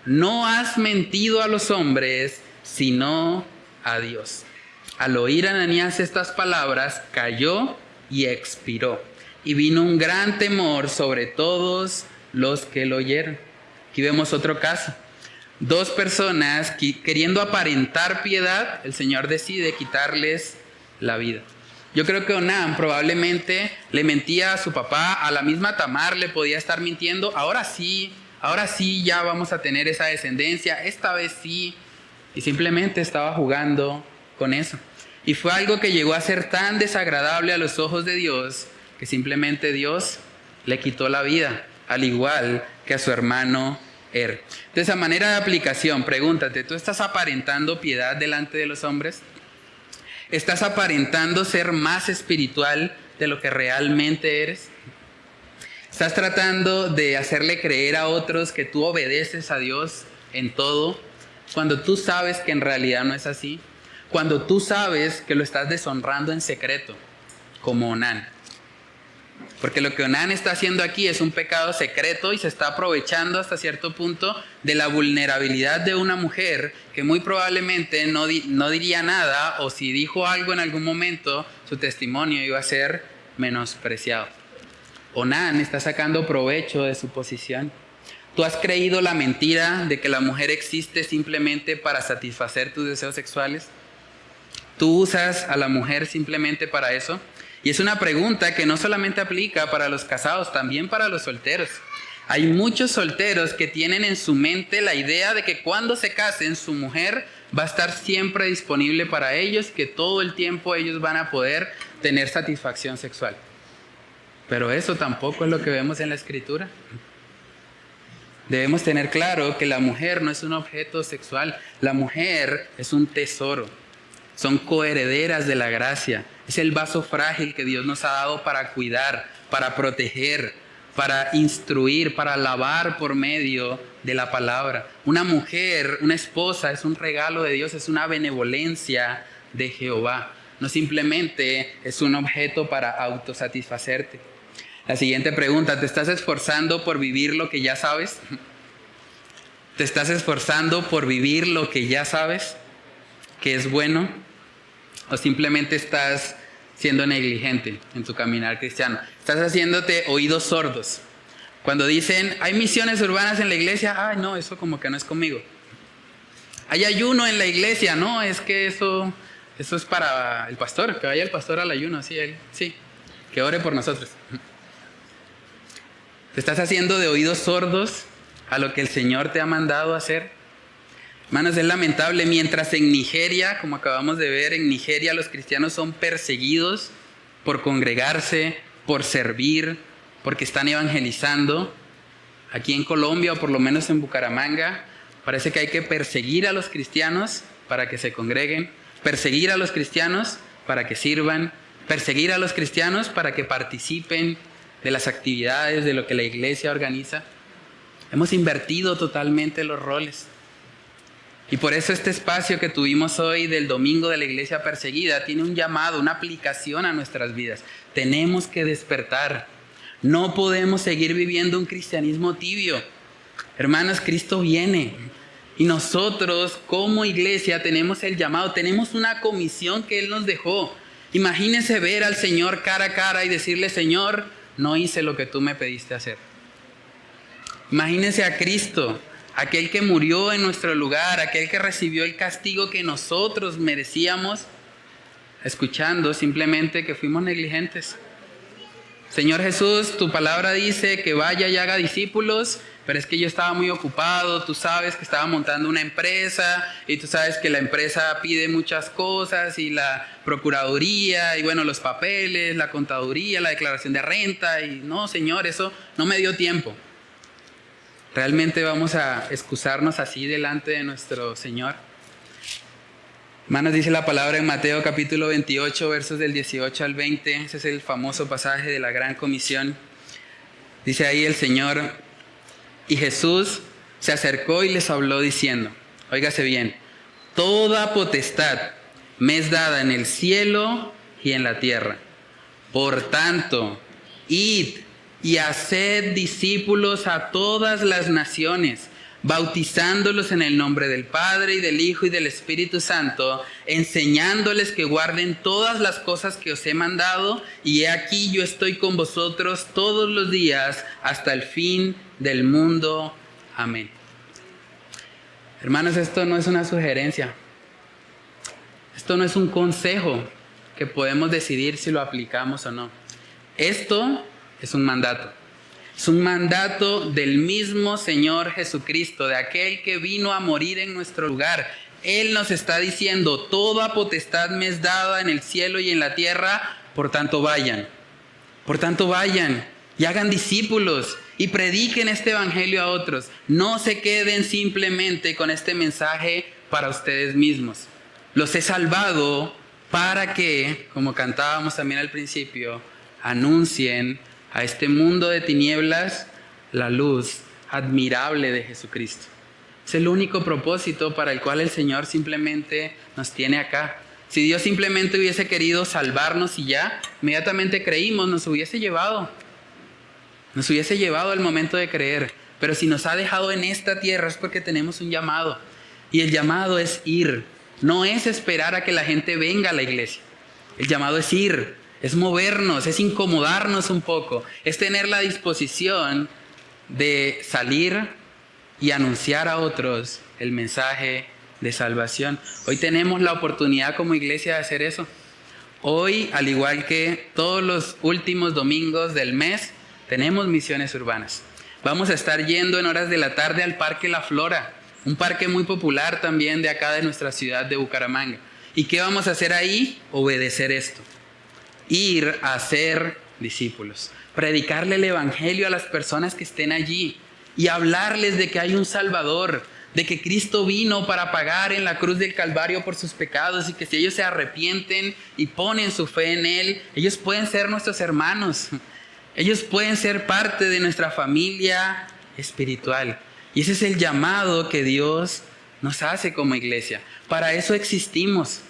No has mentido a los hombres, sino a Dios». Al oír Ananías estas palabras, cayó y expiró. Y vino un gran temor sobre todos los que lo oyeron. Aquí vemos otro caso. Dos personas queriendo aparentar piedad, el Señor decide quitarles la vida. Yo creo que Onán probablemente le mentía a su papá, a la misma Tamar le podía estar mintiendo. Ahora sí ya vamos a tener esa descendencia, esta vez sí. Y simplemente estaba jugando con eso. Y fue algo que llegó a ser tan desagradable a los ojos de Dios, que simplemente Dios le quitó la vida, al igual que a su hermano Er. Entonces, a manera de aplicación, pregúntate, ¿tú estás aparentando piedad delante de los hombres? ¿Estás aparentando ser más espiritual de lo que realmente eres? ¿Estás tratando de hacerle creer a otros que tú obedeces a Dios en todo, cuando tú sabes que en realidad no es así? Cuando tú sabes que lo estás deshonrando en secreto, como Onán. Porque lo que Onán está haciendo aquí es un pecado secreto y se está aprovechando hasta cierto punto de la vulnerabilidad de una mujer que muy probablemente no diría nada, o si dijo algo en algún momento, su testimonio iba a ser menospreciado. Onán está sacando provecho de su posición. ¿Tú has creído la mentira de que la mujer existe simplemente para satisfacer tus deseos sexuales? ¿Tú usas a la mujer simplemente para eso? Y es una pregunta que no solamente aplica para los casados, también para los solteros. Hay muchos solteros que tienen en su mente la idea de que cuando se casen, su mujer va a estar siempre disponible para ellos, que todo el tiempo ellos van a poder tener satisfacción sexual. Pero eso tampoco es lo que vemos en la Escritura. Debemos tener claro que la mujer no es un objeto sexual, la mujer es un tesoro. Son coherederas de la gracia. Es el vaso frágil que Dios nos ha dado para cuidar, para proteger, para instruir, para lavar por medio de la palabra. Una mujer, una esposa, es un regalo de Dios, es una benevolencia de Jehová. No simplemente es un objeto para autosatisfacerte. La siguiente pregunta: ¿te estás esforzando por vivir lo que ya sabes? ¿Te estás esforzando por vivir lo que ya sabes que es bueno? ¿O simplemente estás siendo negligente en tu caminar cristiano. Estás haciéndote oídos sordos. Cuando dicen, hay misiones urbanas en la iglesia, ay no, eso como que no es conmigo. Hay ayuno en la iglesia, no, es que eso es para el pastor, que vaya el pastor al ayuno, sí, que ore por nosotros. ¿Te estás haciendo de oídos sordos a lo que el Señor te ha mandado hacer? Hermanos, es lamentable, mientras en Nigeria, como acabamos de ver, en Nigeria los cristianos son perseguidos por congregarse, por servir, porque están evangelizando. Aquí en Colombia, o por lo menos en Bucaramanga, parece que hay que perseguir a los cristianos para que se congreguen, perseguir a los cristianos para que sirvan, perseguir a los cristianos para que participen de las actividades, de lo que la iglesia organiza. Hemos invertido totalmente los roles. Y por eso este espacio que tuvimos hoy del domingo de la iglesia perseguida tiene un llamado, una aplicación a nuestras vidas. Tenemos que despertar. No podemos seguir viviendo un cristianismo tibio. Hermanos, Cristo viene. Y nosotros como iglesia tenemos el llamado, tenemos una comisión que Él nos dejó. Imagínense ver al Señor cara a cara y decirle, Señor, no hice lo que tú me pediste hacer. Imagínense a Cristo, aquel que murió en nuestro lugar, aquel que recibió el castigo que nosotros merecíamos, escuchando simplemente que fuimos negligentes. Señor Jesús, tu palabra dice que vaya y haga discípulos, pero es que yo estaba muy ocupado, tú sabes que estaba montando una empresa y tú sabes que la empresa pide muchas cosas y la procuraduría y bueno, los papeles, la contaduría, la declaración de renta y no, Señor, eso no me dio tiempo. ¿Realmente vamos a excusarnos así delante de nuestro Señor? Hermanos, dice la palabra en Mateo capítulo 28, versos del 18 al 20. Ese es el famoso pasaje de la Gran Comisión. Dice ahí el Señor, y Jesús se acercó y les habló diciendo, óigase bien, toda potestad me es dada en el cielo y en la tierra. Por tanto, id y haced discípulos a todas las naciones, bautizándolos en el nombre del Padre y del Hijo y del Espíritu Santo, enseñándoles que guarden todas las cosas que os he mandado, y he aquí yo estoy con vosotros todos los días hasta el fin del mundo. Amén. Hermanos, esto no es una sugerencia. Esto no es un consejo que podemos decidir si lo aplicamos o no. Esto es un mandato. Es un mandato del mismo Señor Jesucristo, de aquel que vino a morir en nuestro lugar. Él nos está diciendo, toda potestad me es dada en el cielo y en la tierra, por tanto vayan. Por tanto vayan y hagan discípulos y prediquen este evangelio a otros. No se queden simplemente con este mensaje para ustedes mismos. Los he salvado para que, como cantábamos también al principio, anuncien a este mundo de tinieblas la luz admirable de Jesucristo. Es el único propósito para el cual el Señor simplemente nos tiene acá. Si Dios simplemente hubiese querido salvarnos y ya, inmediatamente creímos, nos hubiese llevado al momento de creer. Pero si nos ha dejado en esta tierra es porque tenemos un llamado. Y el llamado es ir. No es esperar a que la gente venga a la iglesia. El llamado es ir. Es movernos, es incomodarnos un poco, es tener la disposición de salir y anunciar a otros el mensaje de salvación. Hoy tenemos la oportunidad como iglesia de hacer eso. Hoy, al igual que todos los últimos domingos del mes, tenemos misiones urbanas. Vamos a estar yendo en horas de la tarde al Parque La Flora, un parque muy popular también de acá de nuestra ciudad de Bucaramanga. ¿Y qué vamos a hacer ahí? Obedecer esto. Ir a hacer discípulos, predicarle el evangelio a las personas que estén allí y hablarles de que hay un Salvador, de que Cristo vino para pagar en la cruz del Calvario por sus pecados y que si ellos se arrepienten y ponen su fe en Él, ellos pueden ser nuestros hermanos, ellos pueden ser parte de nuestra familia espiritual. Y ese es el llamado que Dios nos hace como iglesia. Para eso existimos.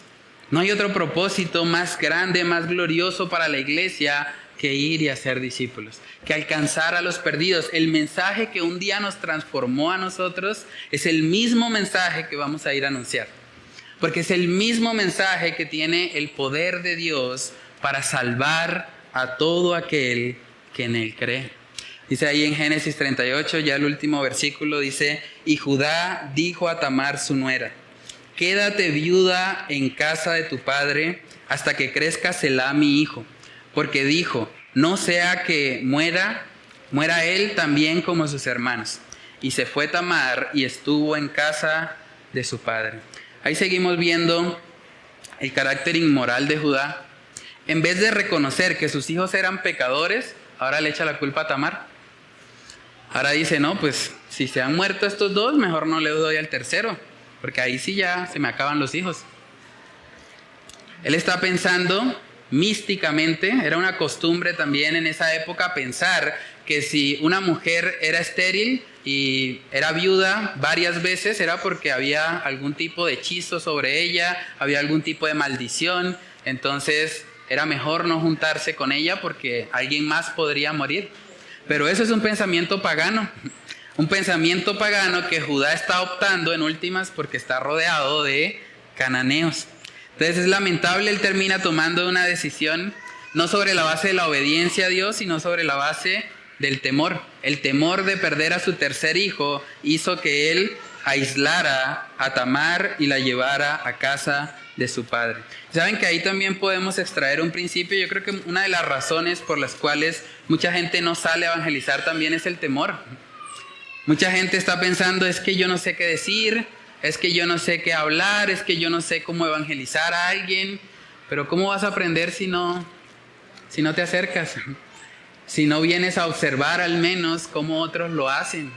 No hay otro propósito más grande, más glorioso para la iglesia que ir y hacer discípulos, que alcanzar a los perdidos. El mensaje que un día nos transformó a nosotros es el mismo mensaje que vamos a ir a anunciar, porque es el mismo mensaje que tiene el poder de Dios para salvar a todo aquel que en él cree. Dice ahí en Génesis 38, ya el último versículo, dice: y Judá dijo a Tamar su nuera: quédate viuda en casa de tu padre hasta que crezca Selá mi hijo, porque dijo: no sea que muera él también como sus hermanos. Y se fue Tamar y estuvo en casa de su padre. Ahí seguimos viendo el carácter inmoral de Judá. En vez de reconocer que sus hijos eran pecadores, ahora le echa la culpa a Tamar. Ahora dice: no, pues si se han muerto estos dos, mejor no le doy al tercero, porque ahí sí ya se me acaban los hijos. Él está pensando místicamente, era una costumbre también en esa época pensar que si una mujer era estéril y era viuda varias veces, era porque había algún tipo de hechizo sobre ella, había algún tipo de maldición, entonces era mejor no juntarse con ella porque alguien más podría morir. Pero eso es un pensamiento pagano que Judá está adoptando en últimas porque está rodeado de cananeos. Entonces es lamentable, él termina tomando una decisión no sobre la base de la obediencia a Dios, sino sobre la base del temor. El temor de perder a su tercer hijo hizo que él aislara a Tamar y la llevara a casa de su padre. Saben que ahí también podemos extraer un principio. Yo creo que una de las razones por las cuales mucha gente no sale a evangelizar también es el temor. Mucha gente está pensando: es que yo no sé qué decir, es que yo no sé qué hablar, es que yo no sé cómo evangelizar a alguien. Pero ¿cómo vas a aprender si no te acercas? Si no vienes a observar al menos cómo otros lo hacen.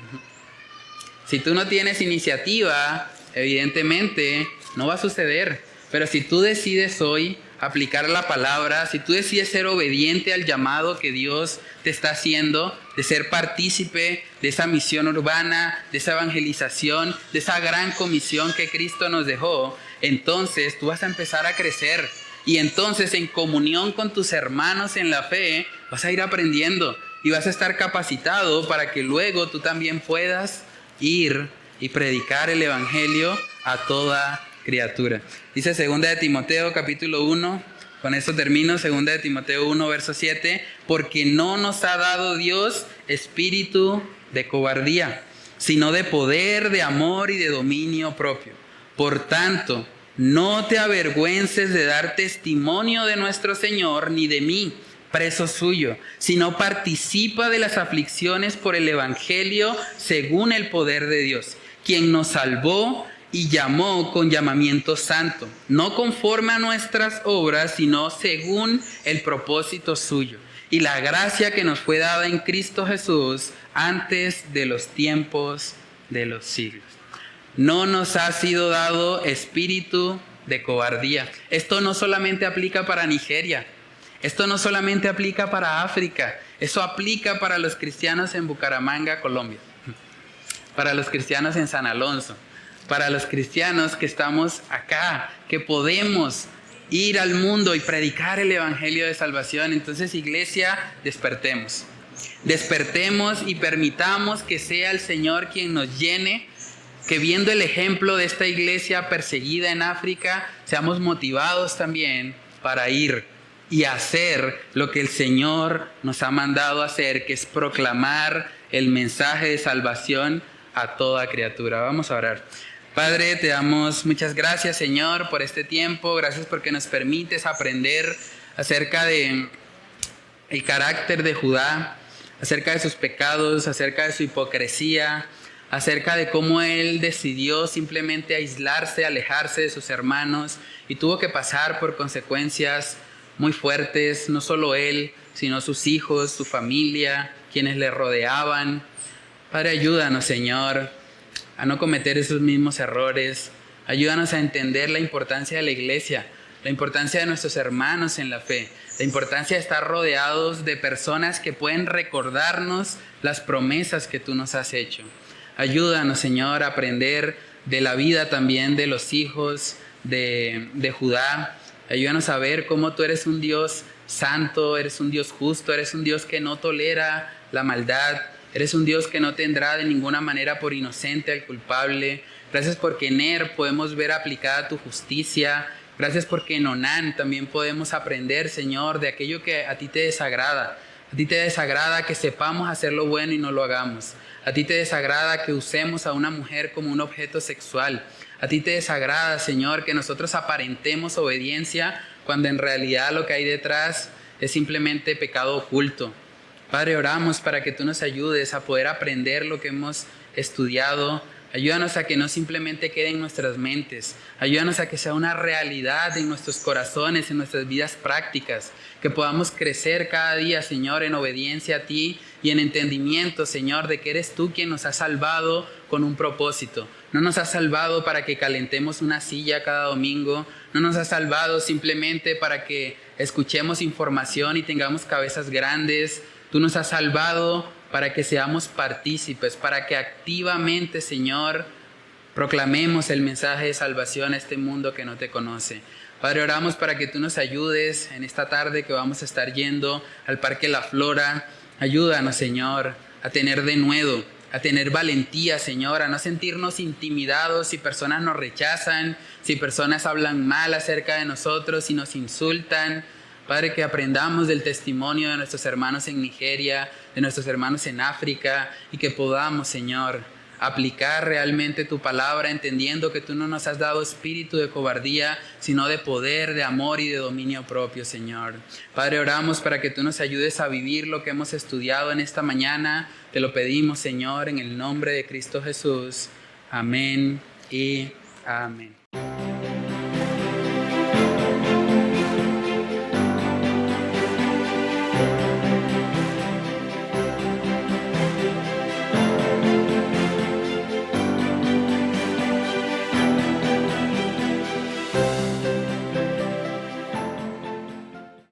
Si tú no tienes iniciativa, evidentemente no va a suceder. Pero si tú decides hoy aplicar la palabra, si tú decides ser obediente al llamado que Dios te está haciendo, de ser partícipe de esa misión urbana, de esa evangelización, de esa gran comisión que Cristo nos dejó, entonces tú vas a empezar a crecer. Y entonces en comunión con tus hermanos en la fe, vas a ir aprendiendo y vas a estar capacitado para que luego tú también puedas ir y predicar el evangelio a toda criatura. Dice 2 de Timoteo capítulo 1, con esto termino, 2 de Timoteo 1 verso 7, porque no nos ha dado Dios espíritu de cobardía, sino de poder, de amor y de dominio propio. Por tanto, no te avergüences de dar testimonio de nuestro Señor ni de mí, preso suyo, sino participa de las aflicciones por el evangelio según el poder de Dios, quien nos salvó y llamó con llamamiento santo, no conforme a nuestras obras, sino según el propósito suyo y la gracia que nos fue dada en Cristo Jesús antes de los tiempos de los siglos. No nos ha sido dado espíritu de cobardía. Esto no solamente aplica para Nigeria, esto no solamente aplica para África, eso aplica para los cristianos en Bucaramanga, Colombia, para los cristianos en San Alonso, para los cristianos que estamos acá, que podemos ir al mundo y predicar el evangelio de salvación. Entonces, iglesia, despertemos y permitamos que sea el Señor quien nos llene, que viendo el ejemplo de esta iglesia perseguida en África, seamos motivados también para ir y hacer lo que el Señor nos ha mandado hacer, que es proclamar el mensaje de salvación a toda criatura. Vamos a orar. Padre, te damos muchas gracias, Señor, por este tiempo. Gracias porque nos permites aprender acerca de el carácter de Judá, acerca de sus pecados, acerca de su hipocresía, acerca de cómo él decidió simplemente aislarse, alejarse de sus hermanos y tuvo que pasar por consecuencias muy fuertes, no solo él, sino sus hijos, su familia, quienes le rodeaban. Padre, ayúdanos, Señor, a no cometer esos mismos errores. Ayúdanos a entender la importancia de la iglesia, la importancia de nuestros hermanos en la fe, la importancia de estar rodeados de personas que pueden recordarnos las promesas que tú nos has hecho. Ayúdanos, Señor, a aprender de la vida también de los hijos de Judá. Ayúdanos a ver cómo tú eres un Dios santo, eres un Dios justo, eres un Dios que no tolera la maldad, eres un Dios que no tendrá de ninguna manera por inocente al culpable. Gracias porque en Él podemos ver aplicada tu justicia, Gracias porque en Onán también podemos aprender, Señor, de aquello que a ti te desagrada. A ti te desagrada que sepamos hacer lo bueno y no lo hagamos. A ti te desagrada que usemos a una mujer como un objeto sexual. A ti te desagrada, Señor, que nosotros aparentemos obediencia cuando en realidad lo que hay detrás es simplemente pecado oculto. Padre, oramos para que tú nos ayudes a poder aprender lo que hemos estudiado. Ayúdanos a que no simplemente quede en nuestras mentes. Ayúdanos a que sea una realidad en nuestros corazones, en nuestras vidas prácticas. Que podamos crecer cada día, Señor, en obediencia a ti y en entendimiento, Señor, de que eres tú quien nos ha salvado con un propósito. No nos has salvado para que calentemos una silla cada domingo. No nos has salvado simplemente para que escuchemos información y tengamos cabezas grandes. Tú nos has salvado para que seamos partícipes, para que activamente, Señor, proclamemos el mensaje de salvación a este mundo que no te conoce. Padre, oramos para que tú nos ayudes en esta tarde que vamos a estar yendo al Parque La Flora. Ayúdanos, Señor, a tener denuedo, a tener valentía, Señor, a no sentirnos intimidados si personas nos rechazan, si personas hablan mal acerca de nosotros, si nos insultan. Padre, que aprendamos del testimonio de nuestros hermanos en Nigeria, de nuestros hermanos en África, y que podamos, Señor, aplicar realmente tu palabra, entendiendo que tú no nos has dado espíritu de cobardía, sino de poder, de amor y de dominio propio, Señor. Padre, oramos para que tú nos ayudes a vivir lo que hemos estudiado en esta mañana. Te lo pedimos, Señor, en el nombre de Cristo Jesús. Amén y amén.